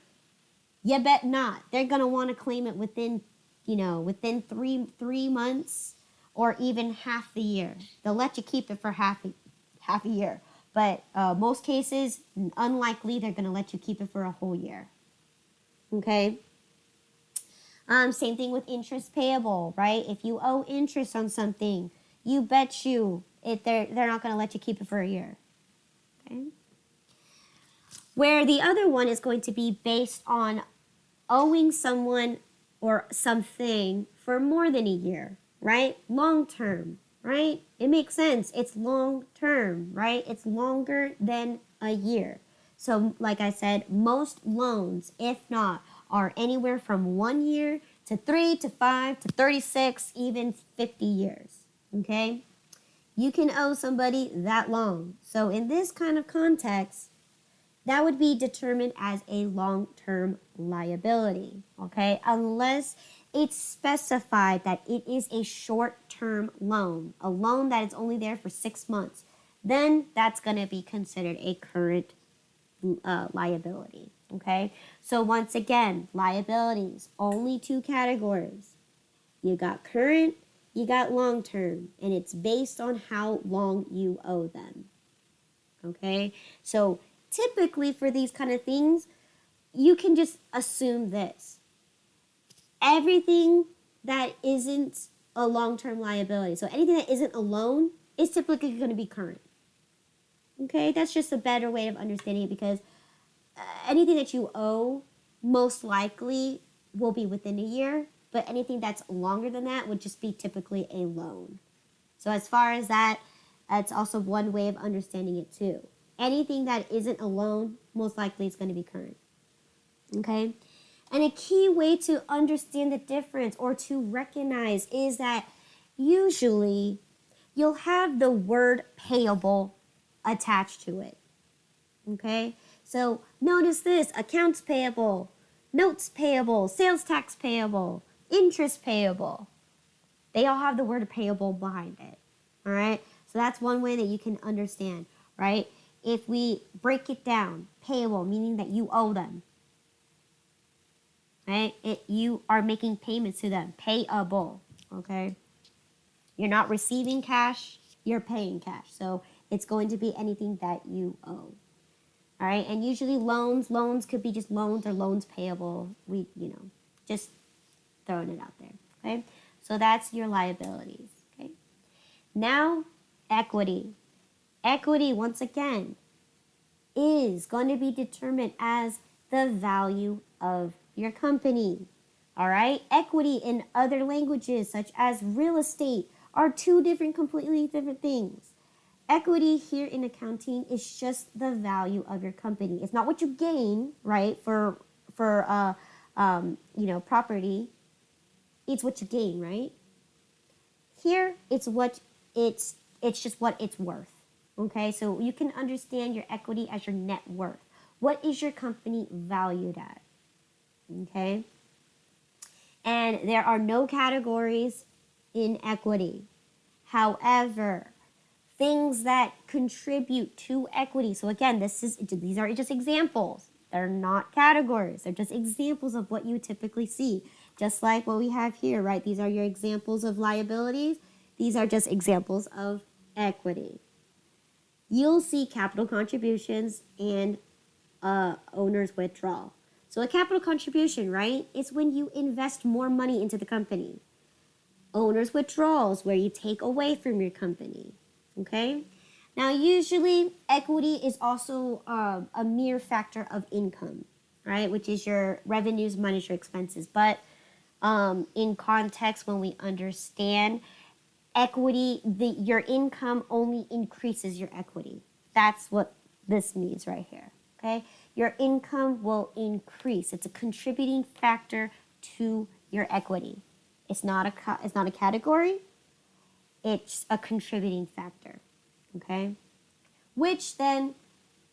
You bet not. They're going to want to claim it within, within three months or even half the year. They'll let you keep it for half a year. But most cases, unlikely they're going to let you keep it for a whole year. Okay? Same thing with interest payable, right? If you owe interest on something, you bet they're not going to let you keep it for a year. Okay? Where the other one is going to be based on owing someone or something for more than a year, right? Long term, right? It makes sense. It's long term, right? It's longer than a year. So, like I said, most loans, if not, are anywhere from 1 year to 3 to 5 to 36, even 50 years. Okay? You can owe somebody that long. So in this kind of context, that would be determined as a long-term liability. Okay? Unless it's specified that it is a short-term loan, a loan that is only there for 6 months, then that's going to be considered a current liability. Okay? So once again, liabilities, only 2 categories. You got current, you got long term, and it's based on how long you owe them. Okay? So typically for these kind of things, you can just assume this. Everything that isn't a long-term liability, so anything that isn't a loan, is typically going to be current. Okay? That's just a better way of understanding it, because anything that you owe most likely will be within a year, but anything that's longer than that would just be typically a loan. So as far as that, that's also one way of understanding it too. Anything that isn't a loan, most likely is going to be current. Okay? And a key way to understand the difference or to recognize is that usually you'll have the word payable attached to it. Okay? So notice this: accounts payable, notes payable, sales tax payable, interest payable. They all have the word payable behind it. All right? So that's one way that you can understand, right? If we break it down, payable, meaning that you owe them. Right? You are making payments to them. Payable. Okay? You're not receiving cash, you're paying cash. So it's going to be anything that you owe. All right, and usually loans could be just loans or loans payable. Just throwing it out there. Okay, so that's your liabilities. Okay, now equity. Equity, once again, is going to be determined as the value of your company. All right, equity in other languages, such as real estate, are 2 completely different things. Equity here in accounting is just the value of your company. It's not what you gain, right, for property. It's what you gain, right? Here, it's just what it's worth. Okay, so you can understand your equity as your net worth. What is your company valued at? Okay, And there are no categories in equity. However, things that contribute to equity. So again, these are just examples. They're not categories. They're just examples of what you typically see. Just like what we have here, right? These are your examples of liabilities. These are just examples of equity. You'll see capital contributions and owner's withdrawal. So a capital contribution, right, is when you invest more money into the company. Owner's withdrawals, where you take away from your company. Okay? Now, usually equity is also a mere factor of income, right, which is your revenues minus your expenses. But in context, when we understand equity, your income only increases your equity. That's what this means right here. Okay? Your income will increase. It's a contributing factor to your equity. It's not a category. It's a contributing factor. Okay? Which then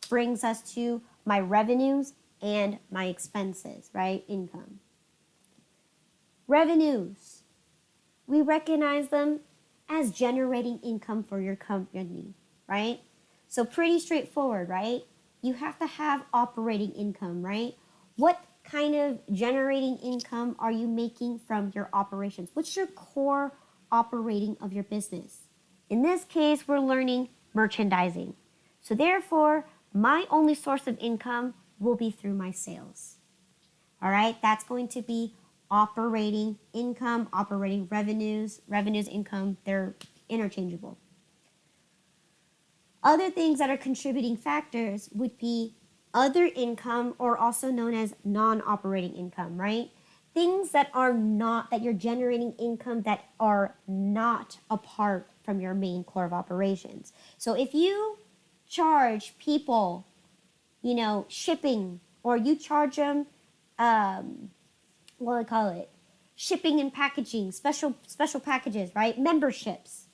brings us to my revenues and my expenses, right? Income. Revenues. We recognize them as generating income for your company, right? So pretty straightforward, right? You have to have operating income, right? What kind of generating income are you making from your operations? What's your core operating of your business? In this case, we're learning merchandising. So therefore, my only source of income will be through my sales. All right, that's going to be operating income, operating revenues, income, they're interchangeable. Other things that are contributing factors would be other income, or also known as non-operating income, right? Things that you're generating income that are not apart from your main core of operations. So if you charge people, shipping, or you charge them, what do I call it? Shipping and packaging, special packages, right? Memberships.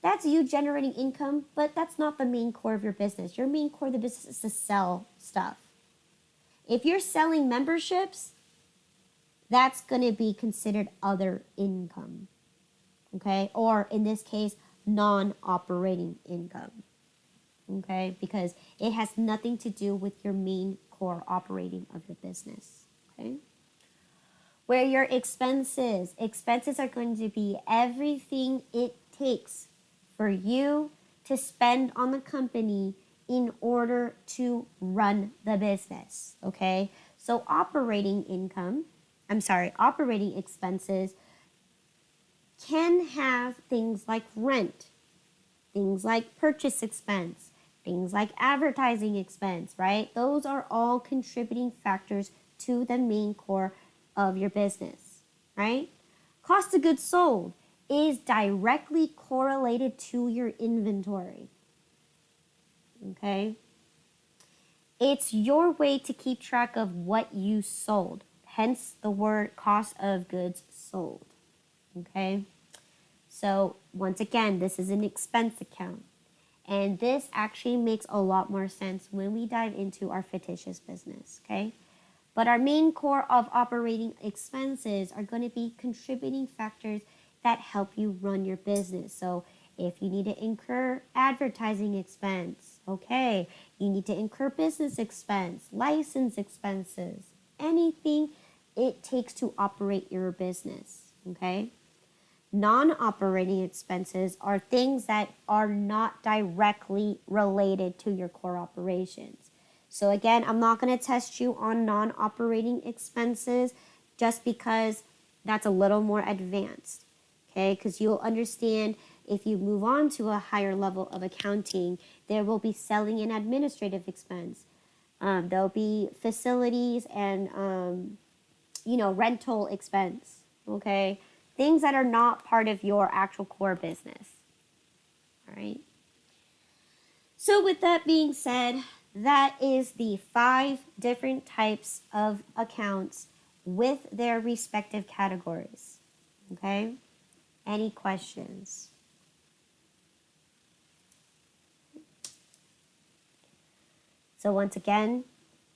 That's you generating income, but that's not the main core of your business. Your main core of the business is to sell stuff. If you're selling memberships, that's going to be considered other income, okay? Or in this case, non-operating income, okay? Because it has nothing to do with your main core operating of your business, okay? Where your expenses are going to be everything it takes for you to spend on the company in order to run the business, okay? So operating expenses can have things like rent, things like purchase expense, things like advertising expense, right? Those are all contributing factors to the main core of your business, right? Cost of goods sold is directly correlated to your inventory, okay? It's your way to keep track of what you sold, hence the word cost of goods sold, okay? So once again, this is an expense account. And this actually makes a lot more sense when we dive into our fictitious business, okay? But our main core of operating expenses are going to be contributing factors that help you run your business. So if you need to incur advertising expense, okay, you need to incur business expense, license expenses, anything it takes to operate your business, okay? Non-operating expenses are things that are not directly related to your core operations. So again, I'm not going to test you on non-operating expenses just because that's a little more advanced, okay? Because you'll understand if you move on to a higher level of accounting, there will be selling and administrative expense. There'll be facilities and, rental expense, okay? Things that are not part of your actual core business, all right? So with that being said, that is the 5 different types of accounts with their respective categories, okay? Any questions? So once again,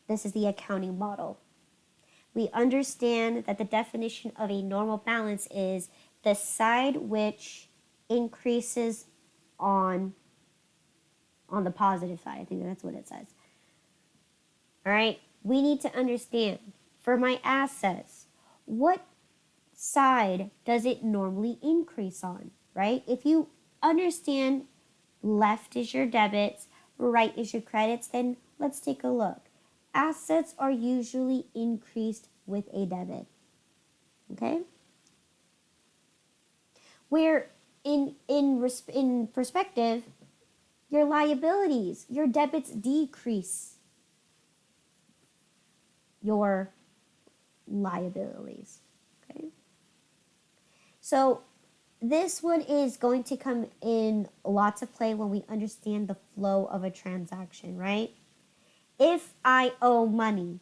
this is the accounting model. we understand that the definition of a normal balance is the side which increases on the positive side. I think that's what it says. All right, we need to understand for my assets, what side does it normally increase on, right? If you understand left is your debits, right is your credits, then let's take a look. Assets are usually increased with a debit. Okay? Where in perspective, your liabilities, your debits decrease your liabilities. Okay? So this one is going to come in lots of play when we understand the flow of a transaction, right? If I owe money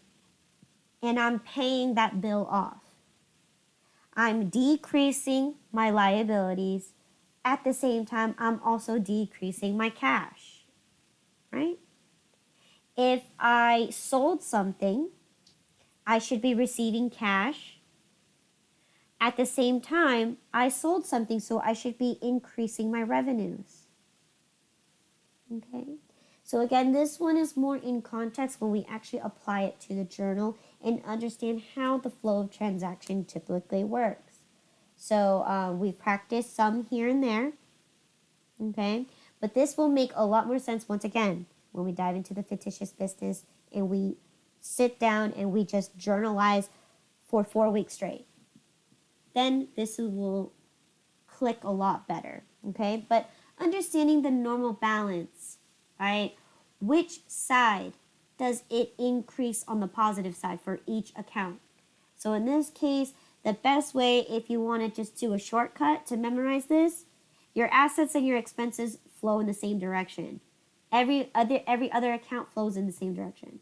and I'm paying that bill off, I'm decreasing my liabilities. At the same time, I'm also decreasing my cash, right? If I sold something, I should be receiving cash. At the same time, I sold something, so I should be increasing my revenues. Okay? So again, this one is more in context when we actually apply it to the journal and understand how the flow of transaction typically works. So we practice some here and there, okay? But this will make a lot more sense once again when we dive into the fictitious business and we sit down and we just journalize for 4 weeks straight. Then this will click a lot better, okay? But understanding the normal balance, right? Which side does it increase on the positive side for each account? So in this case, the best way, if you want to just do a shortcut to memorize this, your assets and your expenses flow in the same direction. Every other account flows in the same direction.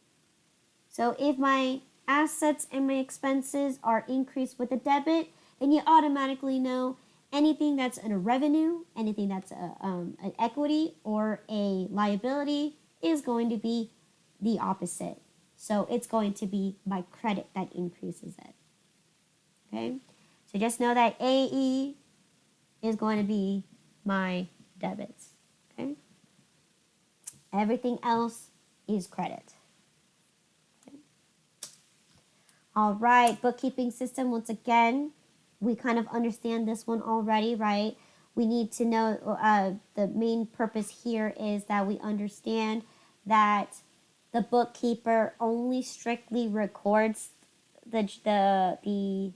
So if my assets and my expenses are increased with a debit, then you automatically know anything that's a revenue, anything that's an equity or a liability is going to be the opposite. So it's going to be my credit that increases it. Okay? So just know that AE is going to be my debits. Okay? Everything else is credit. Okay. All right, bookkeeping system, once again, we kind of understand this one already, right? We need to know the main purpose here is that we understand that the bookkeeper only strictly records the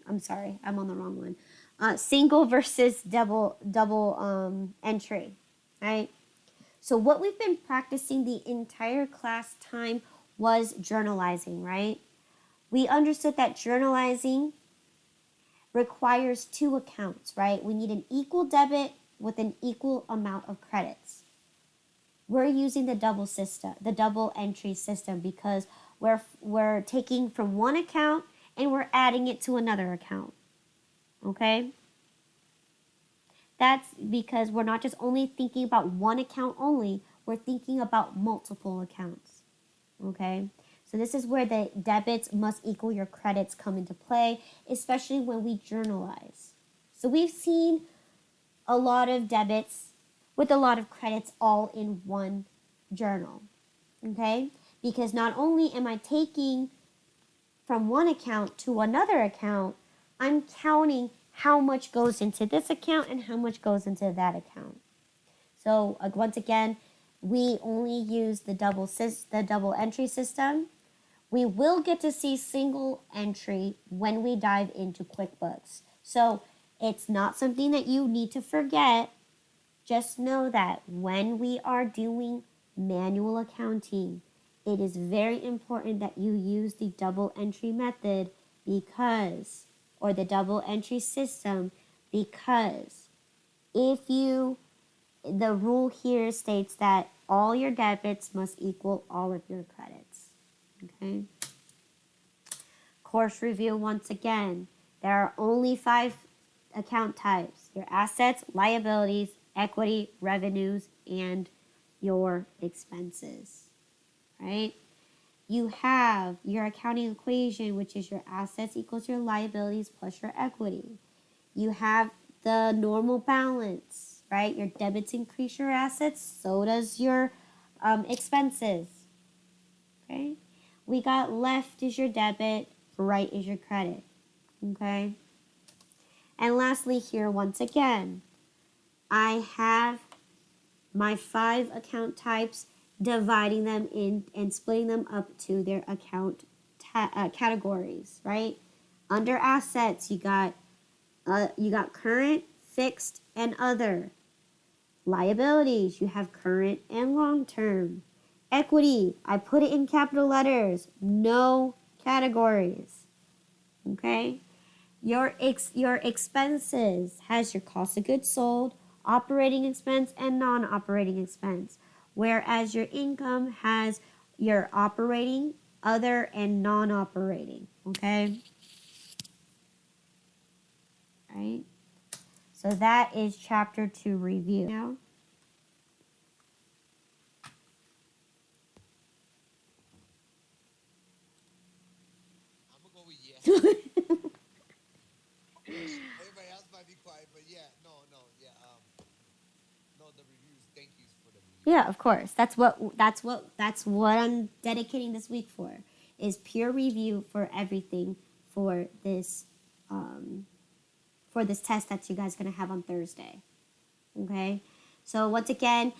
I'm sorry, I'm on the wrong one. Single versus double entry, right? So what we've been practicing the entire class time was journalizing, right? We understood that journalizing requires 2 accounts, right? We need an equal debit with an equal amount of credits. We're using the double entry system because we're taking from one account and we're adding it to another account. Okay? That's because we're not just only thinking about one account only, we're thinking about multiple accounts. Okay? So this is where the debits must equal your credits come into play, especially when we journalize. So we've seen a lot of debits with a lot of credits all in one journal. Okay? Because not only am I taking from one account to another account, I'm counting how much goes into this account and how much goes into that account. So once again, we only use the double entry system. We will get to see single entry when we dive into QuickBooks. So it's not something that you need to forget. Just know that when we are doing manual accounting, it is very important that you use the double entry method or the double entry system, because the rule here states that all your debits must equal all of your credits. Okay? Course review once again. There are only 5 account types: your assets, liabilities, equity, revenues, and your expenses. Right? you have your accounting equation, which is your assets equals your liabilities plus your equity. You have the normal balance, right? Your debits increase your assets, so does your expenses. Okay? We got left is your debit, right is your credit. Okay? And lastly, here once again, I have my 5 account types, dividing them in and splitting them up to their account categories, right? Under assets, you got current, fixed, and other. Liabilities, you have current and long term. Equity, I put it in capital letters, no categories. Okay? Your expenses has your cost of goods sold, operating expense, and non-operating expense. Whereas your income has your operating, other, and non-operating. Okay? Right? So that is chapter 2 review. Now, I'm gonna go with yeah. Yes. Everybody else might be quiet, but yeah, yeah. No, the reviews. Thank you for the review. yeah, of course. That's what I'm dedicating this week for, is peer review for everything for this test that you guys are gonna have on Thursday. Okay, so once again,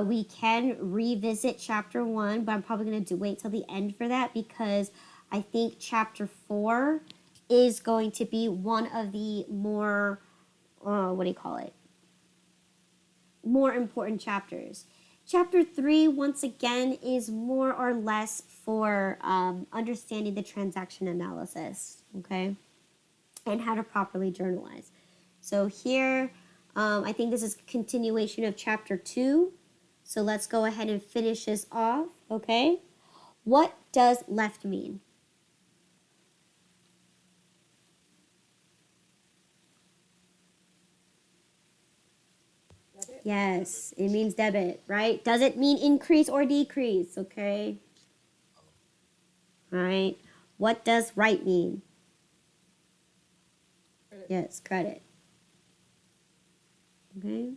we can revisit chapter 1, but I'm probably gonna wait till the end for that, because I think chapter 4 is going to be one of the more what do you call it? More important chapters. Chapter 3, once again, is more or less for understanding the transaction analysis, okay, and how to properly journalize. So here, I think this is a continuation of chapter 2. So let's go ahead and finish this off, okay? What does left mean? Debit? Yes, it means debit, right? Does it mean increase or decrease, okay? All right. What does right mean? Credit. Yes, credit. Okay.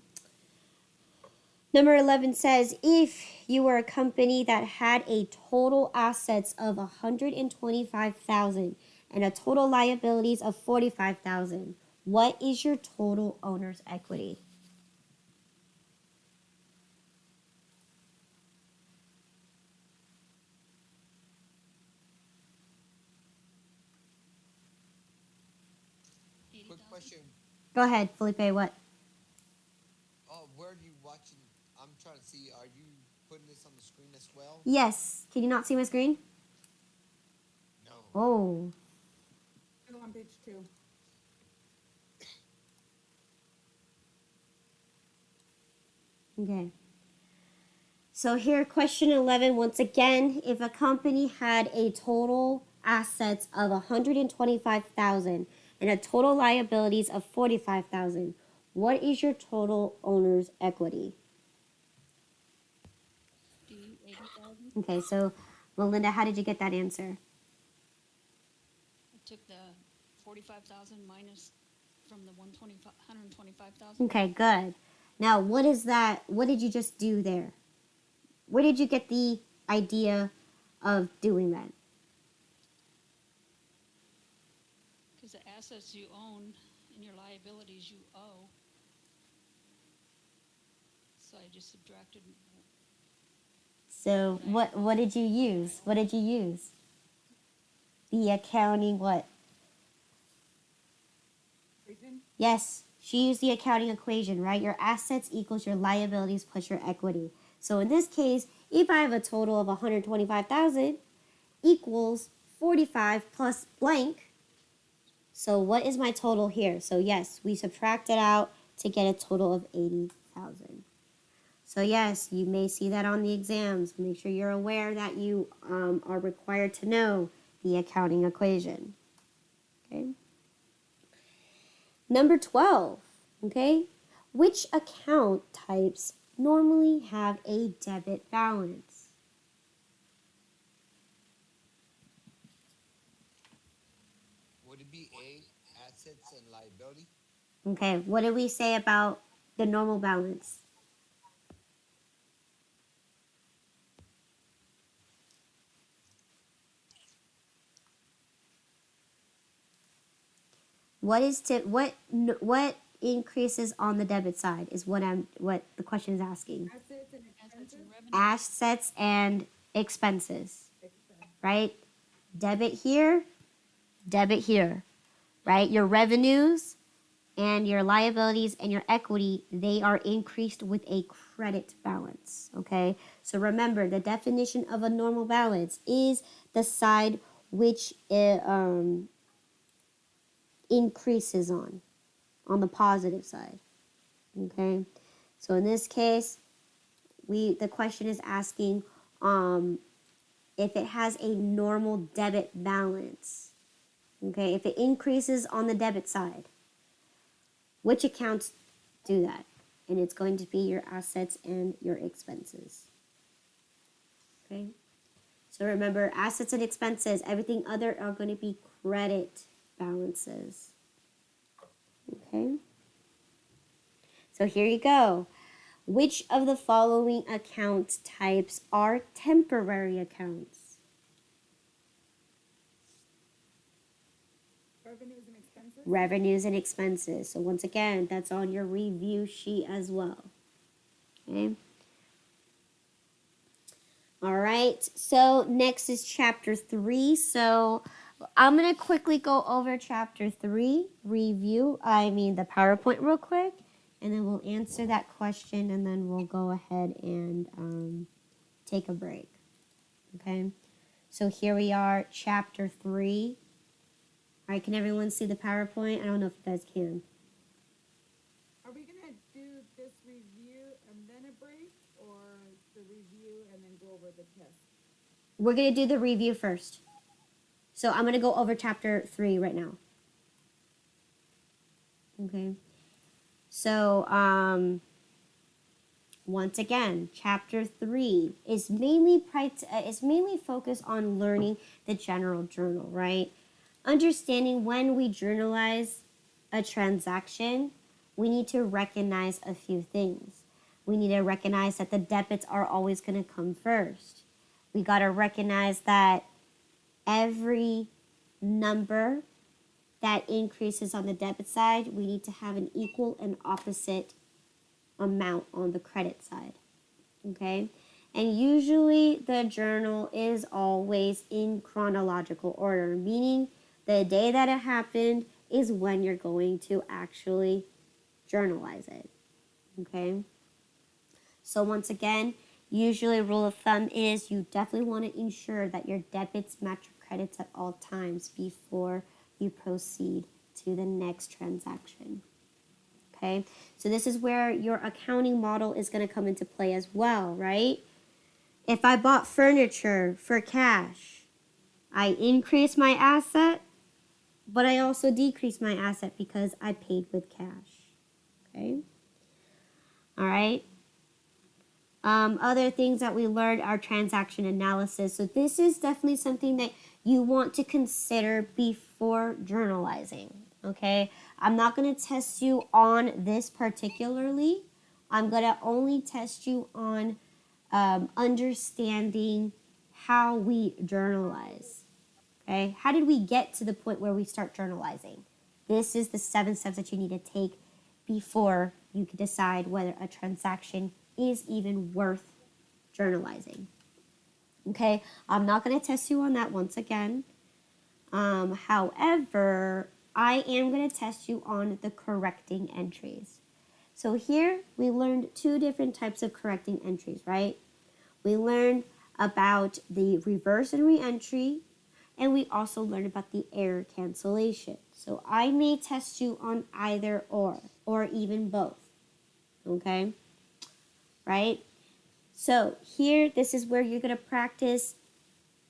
Number 11 says, if you were a company that had a total assets of 125,000 and a total liabilities of 45,000, what is your total owner's equity? Quick 80,000. question. Go ahead, Felipe, what? Where are you watching? I'm trying to see. Are you putting this on the screen as well? Yes. Can you not see my screen? No. Oh. Still on page 2. Okay. So here, question 11, once again, if a company had a total assets of 125,000 and a total liabilities of 45,000, what is your total owner's equity? 80,000. Okay, so Melinda, how did you get that answer? I took the 45,000 minus from the 125,000. Okay, good. Now, what is that? What did you just do there? Where did you get the idea of doing that? Because the assets you own and your liabilities you owe. So I just subtracted. So what did you use? What did you use? The accounting what? Equation? Yes, she used the accounting equation, right? Your assets equals your liabilities plus your equity. So in this case, if I have a total of 125,000 equals 45 plus blank. So what is my total here? So yes, we subtract it out to get a total of 80,000. So yes, you may see that on the exams. Make sure you're aware that you are required to know the accounting equation. Okay. Number 12, okay? Which account types normally have a debit balance? assets and liability. Okay, what did we say about the normal balance? What increases on the debit side is what the question is asking. Assets and Assets and expenses, revenue. Assets and expenses, expense. right? Debit here, debit here, right? Your revenues and your liabilities and your equity, they are increased with a credit balance, okay? So remember, the definition of a normal balance is the side which increases on the positive side, okay? So in this case, the question is asking if it has a normal debit balance, okay? If it increases on the debit side, which accounts do that? And it's going to be your assets and your expenses, okay? So remember, assets and expenses, everything other are going to be credit balances, okay? So here you go. Which of the following account types are temporary accounts? Revenues and expenses. Revenues and expenses. So once again, that's on your review sheet as well. Okay. All right. So next is chapter 3. So I'm going to quickly go over chapter 3, the PowerPoint real quick, and then we'll answer that question, and then we'll go ahead and take a break. Okay. So here we are, chapter 3. All right, can everyone see the PowerPoint? I don't know if you guys can. Are we gonna do this review and then a break, or the review and then go over the test? We're going to do the review first. So I'm going to go over chapter 3 right now. Okay. So, once again, chapter 3 is mainly focused on learning the general journal, right? Understanding when we journalize a transaction, we need to recognize a few things. We need to recognize that the debits are always going to come first. We got to recognize that every number that increases on the debit side, we need to have an equal and opposite amount on the credit side. Okay? And usually the journal is always in chronological order, meaning the day that it happened is when you're going to actually journalize it. Okay? So once again, usually a rule of thumb is you definitely want to ensure that your debits match your credits at all times before you proceed to the next transaction. Okay, so this is where your accounting model is going to come into play as well, right? If I bought furniture for cash, I increase my asset, but I also decrease my asset because I paid with cash. Okay, all right. Other things that we learned are transaction analysis. So this is definitely something that you want to consider before journalizing. Okay, I'm not going to test you on this particularly. I'm going to only test you on understanding how we journalize. Okay, how did we get to the point where we start journalizing? This is the 7 steps that you need to take before you can decide whether a transaction is even worth journalizing. Okay, I'm not going to test you on that once again. However, I am going to test you on the correcting entries. So here we learned 2 different types of correcting entries, right? We learned about the reverse and reentry, and we also learned about the error cancellation. So I may test you on either or even both. Okay? Right? So here, this is where you're going to practice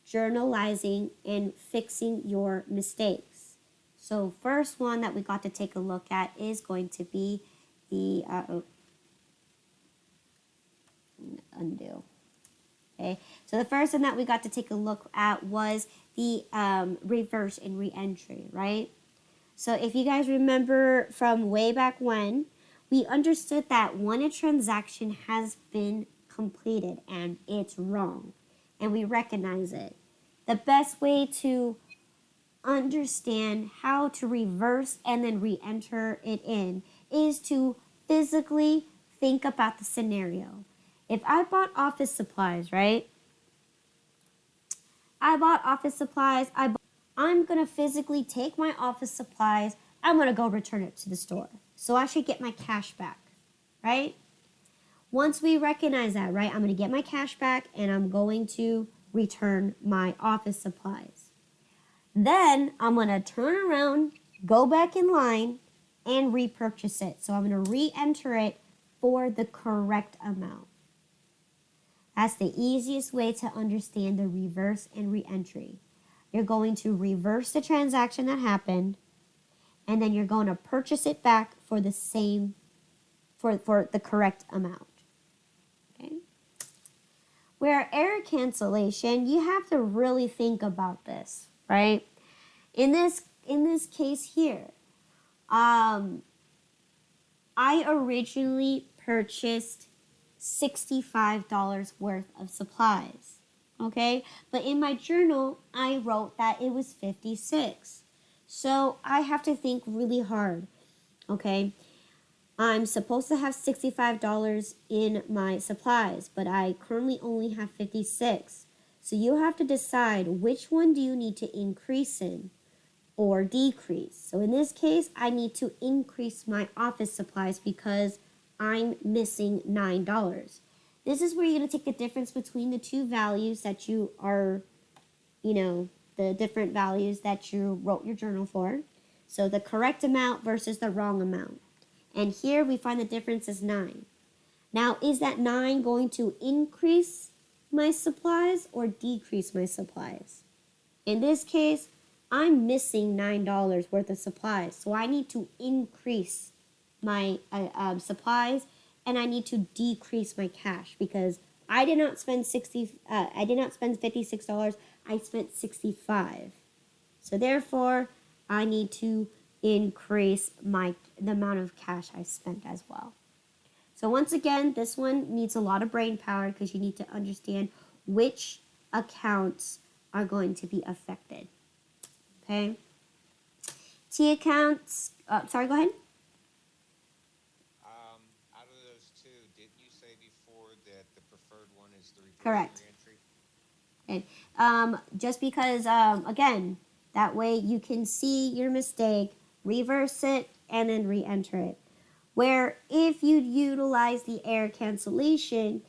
journalizing and fixing your mistakes. So first one that we got to take a look at is going to be the undo. Okay, so the first one that we got to take a look at was the reverse and reentry, right? So if you guys remember from way back when, we understood that when a transaction has been completed and it's wrong, and we recognize it, the best way to understand how to reverse and then re-enter it in is to physically think about the scenario. If I bought office supplies, right? I bought office supplies. I'm going to physically take my office supplies. I'm going to go return it to the store. So I should get my cash back, right? Once we recognize that, right, I'm going to get my cash back and I'm going to return my office supplies. Then I'm going to turn around, go back in line, and repurchase it. So I'm going to re-enter it for the correct amount. That's the easiest way to understand the reverse and re-entry. You're going to reverse the transaction that happened, and then you're going to purchase it back for the same, for the correct amount. Okay? Where error cancellation, you have to really think about this, right? In this case here, I originally purchased $65 worth of supplies, okay? But in my journal, I wrote that it was 56. So I have to think really hard, okay? I'm supposed to have $65 in my supplies, but I currently only have 56. So you have to decide which one do you need to increase in or decrease. So in this case, I need to increase my office supplies because I'm missing $9. This is where you're going to take the difference between the two values that you are, the different values that you wrote your journal for. So the correct amount versus the wrong amount. And here we find the difference is 9. Now, is that 9 going to increase my supplies or decrease my supplies? In this case, I'm missing $9 worth of supplies. So I need to increase my supplies, and I need to decrease my cash because I did not spend $56. I spent $65. So therefore, I need to increase the amount of cash I spent as well. So once again, this one needs a lot of brain power because you need to understand which accounts are going to be affected. Okay. T accounts. Sorry, go ahead. Out of those two, didn't you say before that the preferred one is the reverse Correct. reentry? Okay. Just because, again, that way you can see your mistake, reverse it, and then re-enter it. Where if you utilize the error cancellation,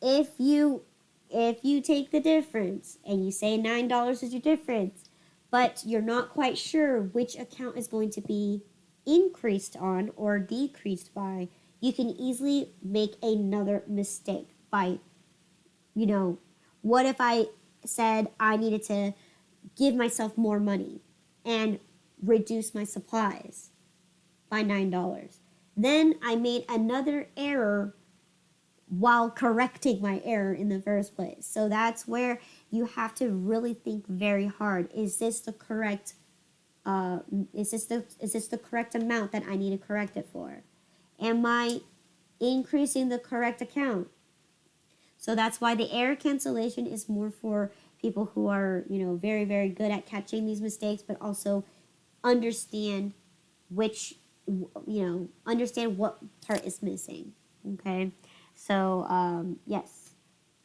if you take the difference and you say $9 is your difference, but you're not quite sure which account is going to be increased on or decreased by, you can easily make another mistake by, what if I said I needed to give myself more money and reduce my supplies by $9. Then I made another error while correcting my error in the first place. So that's where you have to really think very hard. Is this the correct is this the correct amount that I need to correct it for? Am I increasing the correct account? So that's why the error cancellation is more for people who are, very, very good at catching these mistakes, but also understand understand what part is missing. Okay. So, yes,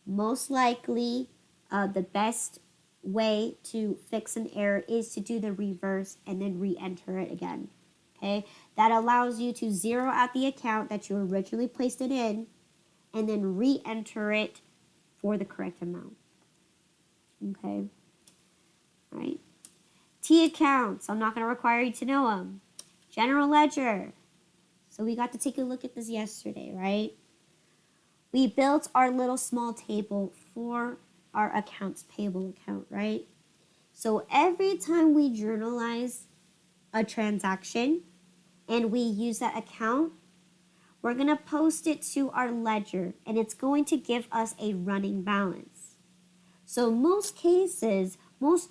most likely the best way to fix an error is to do the reverse and then re-enter it again. Okay, that allows you to zero out the account that you originally placed it in and then re-enter it for the correct amount. Okay, all right. T accounts, I'm not going to require you to know them. General ledger. So we got to take a look at this yesterday, right? We built our little small table for our accounts payable account, right? So every time we journalize a transaction and we use that account, we're going to post it to our ledger and it's going to give us a running balance. So most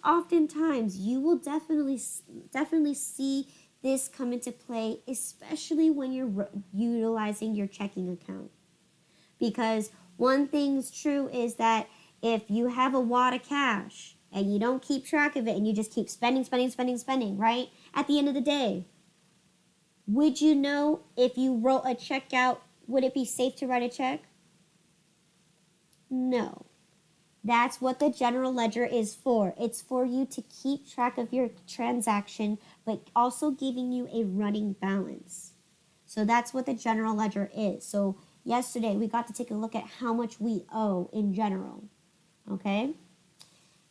oftentimes, you will definitely see this come into play, especially when you're utilizing your checking account. Because one thing's true is that if you have a wad of cash and you don't keep track of it and you just keep spending, right? At the end of the day, would you know if you wrote a check out, would it be safe to write a check? No. That's what the general ledger is for. It's for you to keep track of your transaction, but also giving you a running balance. So that's what the general ledger is. So yesterday we got to take a look at how much we owe in general. Okay?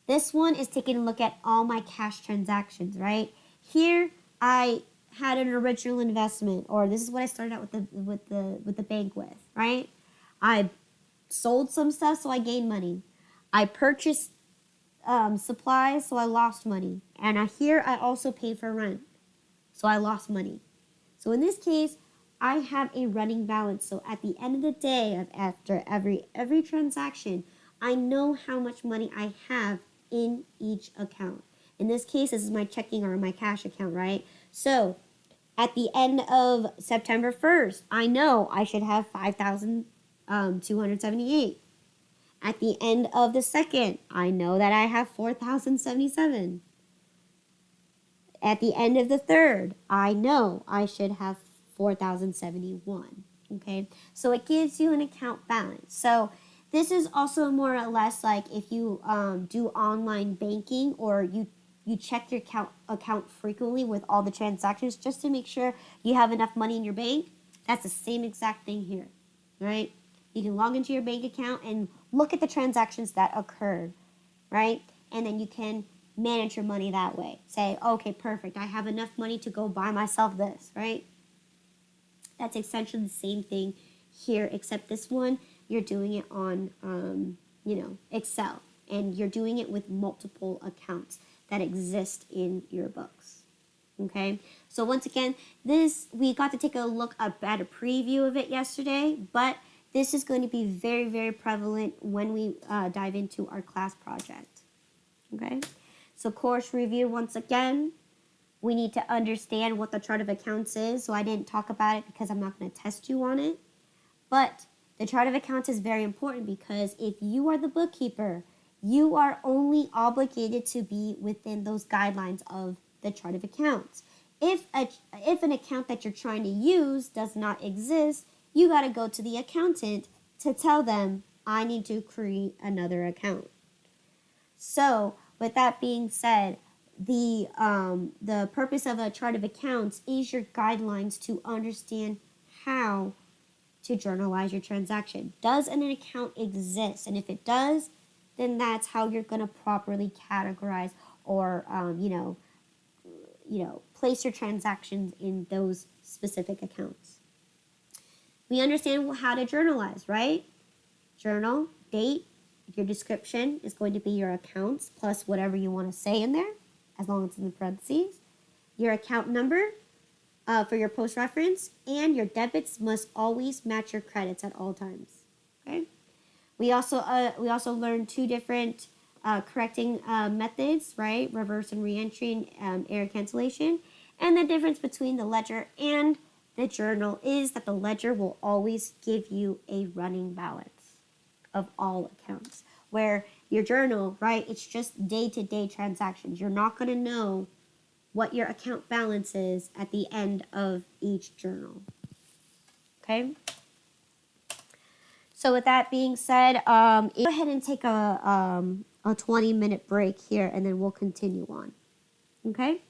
This one is taking a look at all my cash transactions, right? Here I had an original investment, or this is what I started out with the bank with, right? I sold some stuff, so I gained money. I purchased supplies, so I lost money. And here I also paid for rent, so I lost money. So in this case, I have a running balance. So at the end of the day, after every transaction, I know how much money I have in each account. In this case, this is my checking or my cash account, right? So at the end of September 1st, I know I should have 5,278. At the end of the second, I know that I have 4,077. At the end of the third, I know I should have 4,071. Okay, so it gives you an account balance. So this is also more or less like if you do online banking, or you check your account frequently with all the transactions just to make sure you have enough money in your bank. That's the same exact thing here, right? You can log into your bank account and look at the transactions that occurred, right? And then you can manage your money that way. Say, okay, perfect. I have enough money to go buy myself this, right? That's essentially the same thing here, except this one, you're doing it on, Excel. And you're doing it with multiple accounts that exist in your books. Okay? So once again, we got to take a look at a preview of it yesterday, but this is going to be very, very prevalent when we dive into our class project. Okay? So course review once again. We need to understand what the chart of accounts is. So I didn't talk about it because I'm not going to test you on it. But the chart of accounts is very important because if you are the bookkeeper, you are only obligated to be within those guidelines of the chart of accounts. If an account that you're trying to use does not exist, you got to go to the accountant to tell them, I need to create another account. So with that being said, the purpose of a chart of accounts is your guidelines to understand how to journalize your transaction. Does an account exist? And if it does, then that's how you're going to properly categorize or place your transactions in those specific accounts. We understand how to journalize, right? Journal, date, your description is going to be your accounts plus whatever you want to say in there, as long as it's in the parentheses. Your account number for your post reference, and your debits must always match your credits at all times. Okay. We also learned two different correcting methods, right? Reverse and reentry and error cancellation. And the difference between the ledger and the journal is that the ledger will always give you a running balance of all accounts, where your journal, right, it's just day-to-day transactions. You're not going to know what your account balance is at the end of each journal. Okay? So with that being said, go ahead and take a 20-minute break here, and then we'll continue on. Okay?